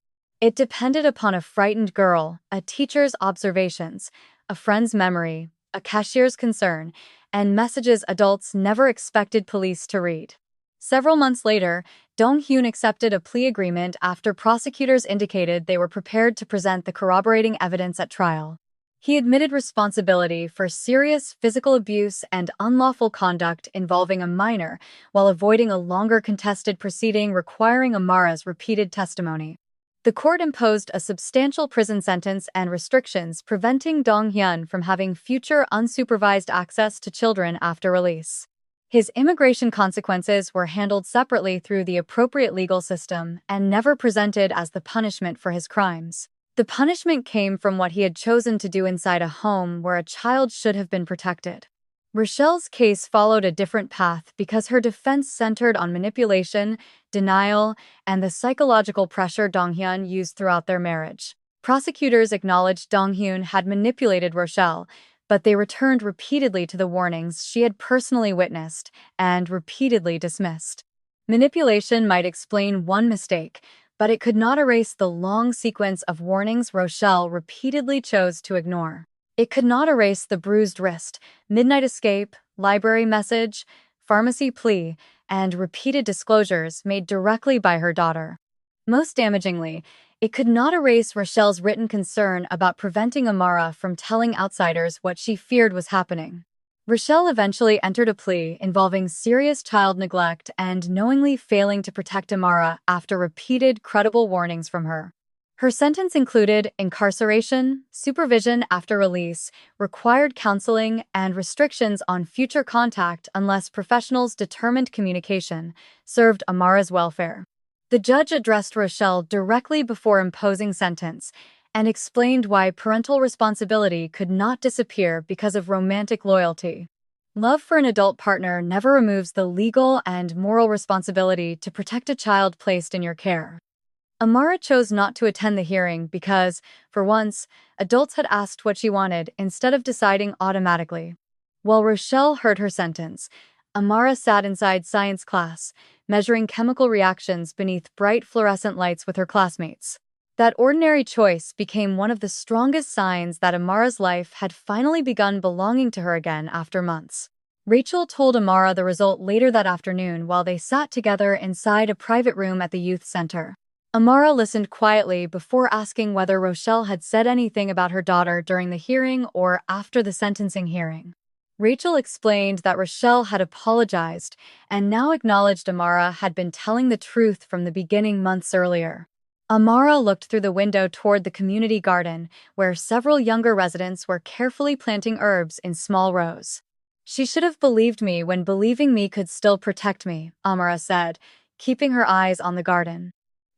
It depended upon a frightened girl, a teacher's observations, a friend's memory, a cashier's concern, and messages adults never expected police to read. Several months later, Donghyun accepted a plea agreement after prosecutors indicated they were prepared to present the corroborating evidence at trial. He admitted responsibility for serious physical abuse and unlawful conduct involving a minor, while avoiding a longer contested proceeding requiring Amara's repeated testimony. The court imposed a substantial prison sentence and restrictions preventing Donghyun from having future unsupervised access to children after release. His immigration consequences were handled separately through the appropriate legal system and never presented as the punishment for his crimes. The punishment came from what he had chosen to do inside a home where a child should have been protected. Rochelle's case followed a different path because her defense centered on manipulation, denial, and the psychological pressure Donghyun used throughout their marriage. Prosecutors acknowledged Donghyun had manipulated Rochelle, but they returned repeatedly to the warnings she had personally witnessed and repeatedly dismissed. Manipulation might explain one mistake, but it could not erase the long sequence of warnings Rochelle repeatedly chose to ignore. It could not erase the bruised wrist, midnight escape, library message, pharmacy plea, and repeated disclosures made directly by her daughter. Most damagingly, it could not erase Rochelle's written concern about preventing Amara from telling outsiders what she feared was happening. Rochelle eventually entered a plea involving serious child neglect and knowingly failing to protect Amara after repeated credible warnings from her. Her sentence included incarceration, supervision after release, required counseling, and restrictions on future contact unless professionals determined communication served Amara's welfare. The judge addressed Rochelle directly before imposing sentence and explained why parental responsibility could not disappear because of romantic loyalty. Love for an adult partner never removes the legal and moral responsibility to protect a child placed in your care. Amara chose not to attend the hearing because, for once, adults had asked what she wanted instead of deciding automatically. While Rochelle heard her sentence, Amara sat inside science class, measuring chemical reactions beneath bright fluorescent lights with her classmates. That ordinary choice became one of the strongest signs that Amara's life had finally begun belonging to her again after months. Rachel told Amara the result later that afternoon while they sat together inside a private room at the youth center. Amara listened quietly before asking whether Rochelle had said anything about her daughter during the hearing or after the sentencing hearing. Rachel explained that Rochelle had apologized and now acknowledged Amara had been telling the truth from the beginning months earlier. Amara looked through the window toward the community garden, where several younger residents were carefully planting herbs in small rows. She should have believed me when believing me could still protect me, Amara said, keeping her eyes on the garden.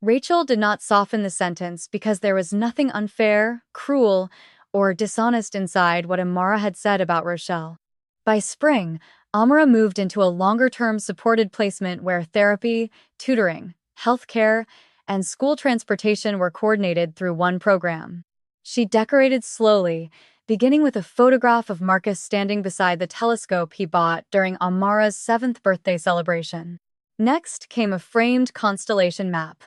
Rachel did not soften the sentence because there was nothing unfair, cruel, or dishonest inside what Amara had said about Rochelle. By spring, Amara moved into a longer-term supported placement where therapy, tutoring, healthcare, and school transportation were coordinated through one program. She decorated slowly, beginning with a photograph of Marcus standing beside the telescope he bought during Amara's 7th birthday celebration. Next came a framed constellation map,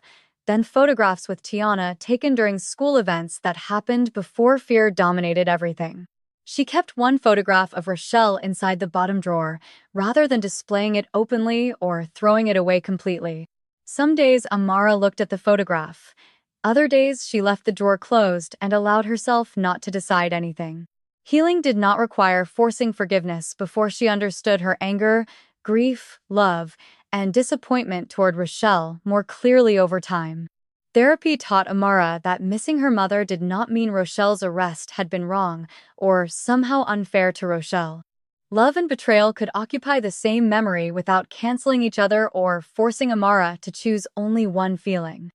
then photographs with Tiana taken during school events that happened before fear dominated everything. She kept one photograph of Rochelle inside the bottom drawer, rather than displaying it openly or throwing it away completely. Some days Amara looked at the photograph. Other days she left the drawer closed and allowed herself not to decide anything. Healing did not require forcing forgiveness before she understood her anger, grief, love, and disappointment toward Rochelle more clearly over time. Therapy taught Amara that missing her mother did not mean Rochelle's arrest had been wrong or somehow unfair to Rochelle. Love and betrayal could occupy the same memory without canceling each other or forcing Amara to choose only one feeling.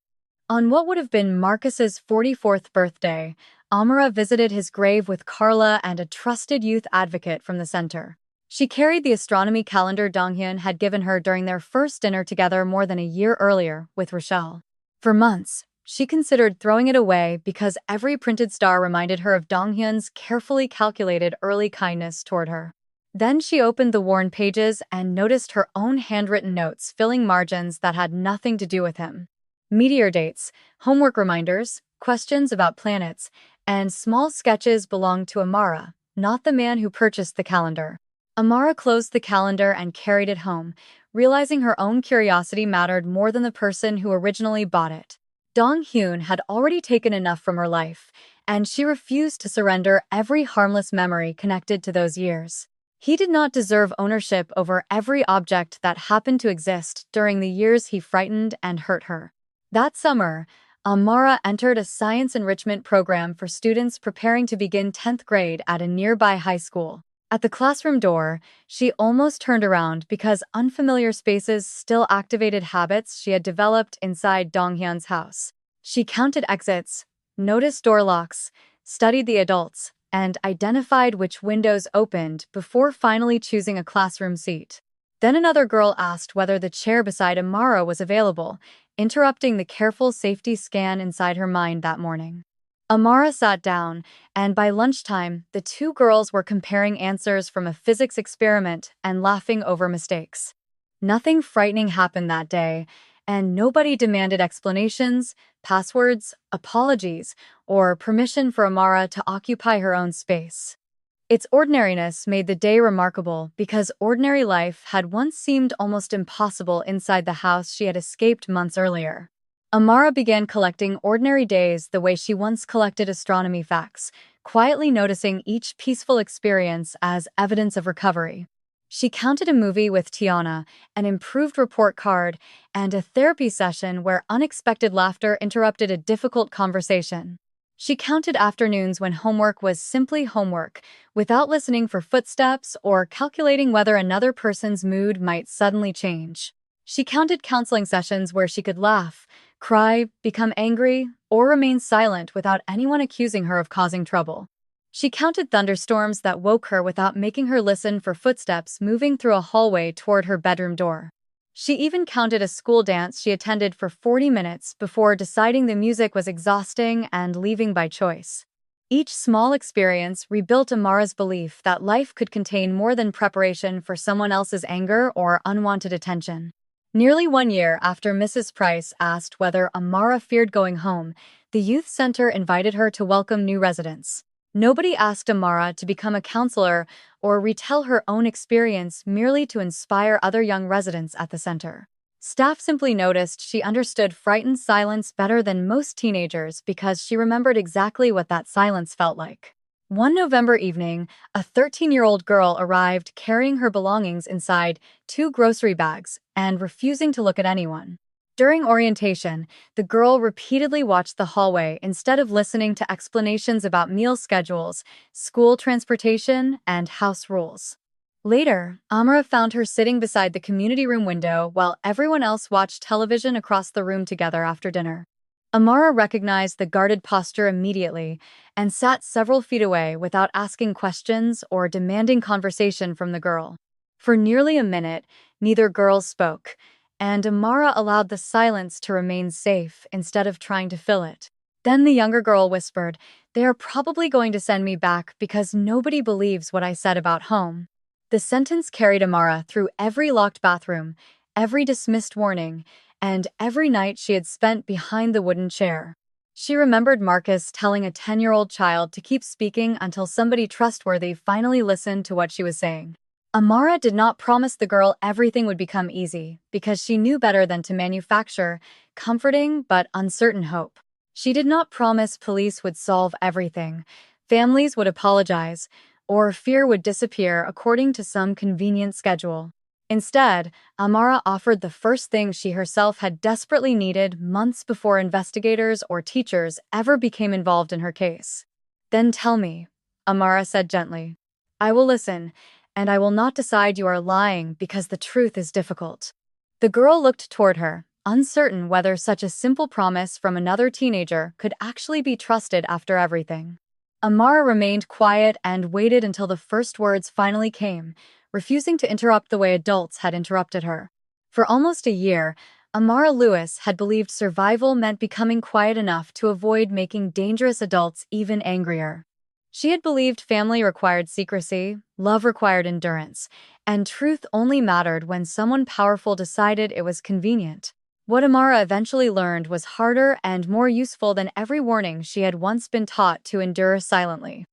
On what would have been Marcus's 44th birthday, Amara visited his grave with Carla and a trusted youth advocate from the center. She carried the astronomy calendar Donghyun had given her during their first dinner together more than a year earlier with Rochelle. For months, she considered throwing it away because every printed star reminded her of Donghyun's carefully calculated early kindness toward her. Then she opened the worn pages and noticed her own handwritten notes filling margins that had nothing to do with him. Meteor dates, homework reminders, questions about planets, and small sketches belonged to Amara, not the man who purchased the calendar. Amara closed the calendar and carried it home, realizing her own curiosity mattered more than the person who originally bought it. Dong-hyun had already taken enough from her life, and she refused to surrender every harmless memory connected to those years. He did not deserve ownership over every object that happened to exist during the years he frightened and hurt her. That summer, Amara entered a science enrichment program for students preparing to begin 10th grade at a nearby high school. At the classroom door, she almost turned around because unfamiliar spaces still activated habits she had developed inside Donghyun's house. She counted exits, noticed door locks, studied the adults, and identified which windows opened before finally choosing a classroom seat. Then another girl asked whether the chair beside Amara was available, interrupting the careful safety scan inside her mind that morning. Amara sat down, and by lunchtime, the two girls were comparing answers from a physics experiment and laughing over mistakes. Nothing frightening happened that day, and nobody demanded explanations, passwords, apologies, or permission for Amara to occupy her own space. Its ordinariness made the day remarkable because ordinary life had once seemed almost impossible inside the house she had escaped months earlier. Amara began collecting ordinary days the way she once collected astronomy facts, quietly noticing each peaceful experience as evidence of recovery. She counted a movie with Tiana, an improved report card, and a therapy session where unexpected laughter interrupted a difficult conversation. She counted afternoons when homework was simply homework, without listening for footsteps or calculating whether another person's mood might suddenly change. She counted counseling sessions where she could laugh, cry, become angry, or remain silent without anyone accusing her of causing trouble. She counted thunderstorms that woke her without making her listen for footsteps moving through a hallway toward her bedroom door. She even counted a school dance she attended for 40 minutes before deciding the music was exhausting and leaving by choice. Each small experience rebuilt Amara's belief that life could contain more than preparation for someone else's anger or unwanted attention. Nearly 1 year after Mrs. Price asked whether Amara feared going home, the youth center invited her to welcome new residents. Nobody asked Amara to become a counselor or retell her own experience merely to inspire other young residents at the center. Staff simply noticed she understood frightened silence better than most teenagers because she remembered exactly what that silence felt like. One November evening, a 13-year-old girl arrived carrying her belongings inside 2 grocery bags and refusing to look at anyone. During orientation, the girl repeatedly watched the hallway instead of listening to explanations about meal schedules, school transportation, and house rules. Later, Amara found her sitting beside the community room window while everyone else watched television across the room together after dinner. Amara recognized the guarded posture immediately and sat several feet away without asking questions or demanding conversation from the girl. For nearly a minute, neither girl spoke, and Amara allowed the silence to remain safe instead of trying to fill it. Then the younger girl whispered, "They are probably going to send me back because nobody believes what I said about home." The sentence carried Amara through every locked bathroom, every dismissed warning, and every night she had spent behind the wooden chair. She remembered Marcus telling a 10-year-old child to keep speaking until somebody trustworthy finally listened to what she was saying. Amara did not promise the girl everything would become easy, because she knew better than to manufacture comforting but uncertain hope. She did not promise police would solve everything, families would apologize, or fear would disappear according to some convenient schedule. Instead, Amara offered the first thing she herself had desperately needed months before investigators or teachers ever became involved in her case. "Then tell me," Amara said gently. "I will listen, and I will not decide you are lying because the truth is difficult." The girl looked toward her, uncertain whether such a simple promise from another teenager could actually be trusted after everything. Amara remained quiet and waited until the first words finally came, refusing to interrupt the way adults had interrupted her. For almost a year, Amara Lewis had believed survival meant becoming quiet enough to avoid making dangerous adults even angrier. She had believed family required secrecy, love required endurance, and truth only mattered when someone powerful decided it was convenient. What Amara eventually learned was harder and more useful than every warning she had once been taught to endure silently.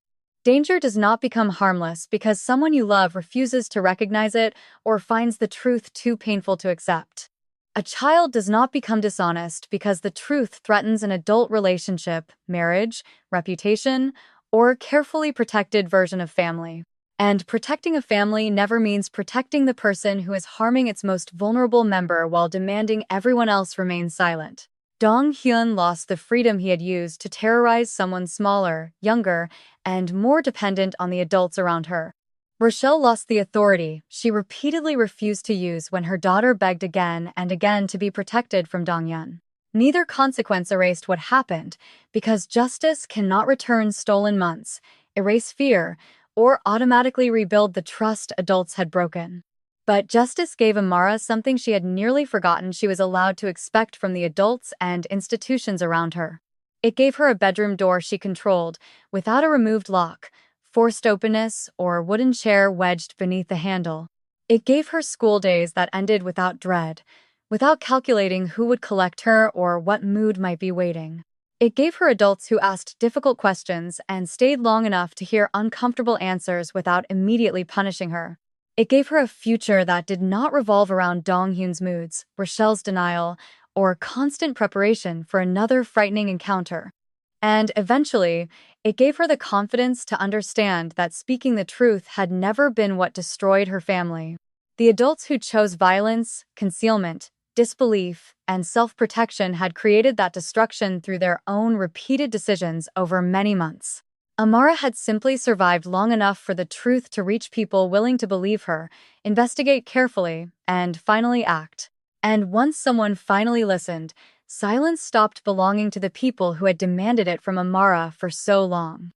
Danger does not become harmless because someone you love refuses to recognize it or finds the truth too painful to accept. A child does not become dishonest because the truth threatens an adult relationship, marriage, reputation, or carefully protected version of family. And protecting a family never means protecting the person who is harming its most vulnerable member while demanding everyone else remain silent. Dong Hyun lost the freedom he had used to terrorize someone smaller, younger, and more dependent on the adults around her. Rochelle lost the authority she repeatedly refused to use when her daughter begged again and again to be protected from Dong-hyun. Neither consequence erased what happened, because justice cannot return stolen months, erase fear, or automatically rebuild the trust adults had broken. But justice gave Amara something she had nearly forgotten she was allowed to expect from the adults and institutions around her. It gave her a bedroom door she controlled, without a removed lock, forced openness, or wooden chair wedged beneath the handle. It gave her school days that ended without dread, without calculating who would collect her or what mood might be waiting. It gave her adults who asked difficult questions and stayed long enough to hear uncomfortable answers without immediately punishing her. It gave her a future that did not revolve around Dong-Hyun's moods, Rochelle's denial, or constant preparation for another frightening encounter. And eventually, it gave her the confidence to understand that speaking the truth had never been what destroyed her family. The adults who chose violence, concealment, disbelief, and self-protection had created that destruction through their own repeated decisions over many months. Amara had simply survived long enough for the truth to reach people willing to believe her, investigate carefully, and finally act. And once someone finally listened, silence stopped belonging to the people who had demanded it from Amara for so long.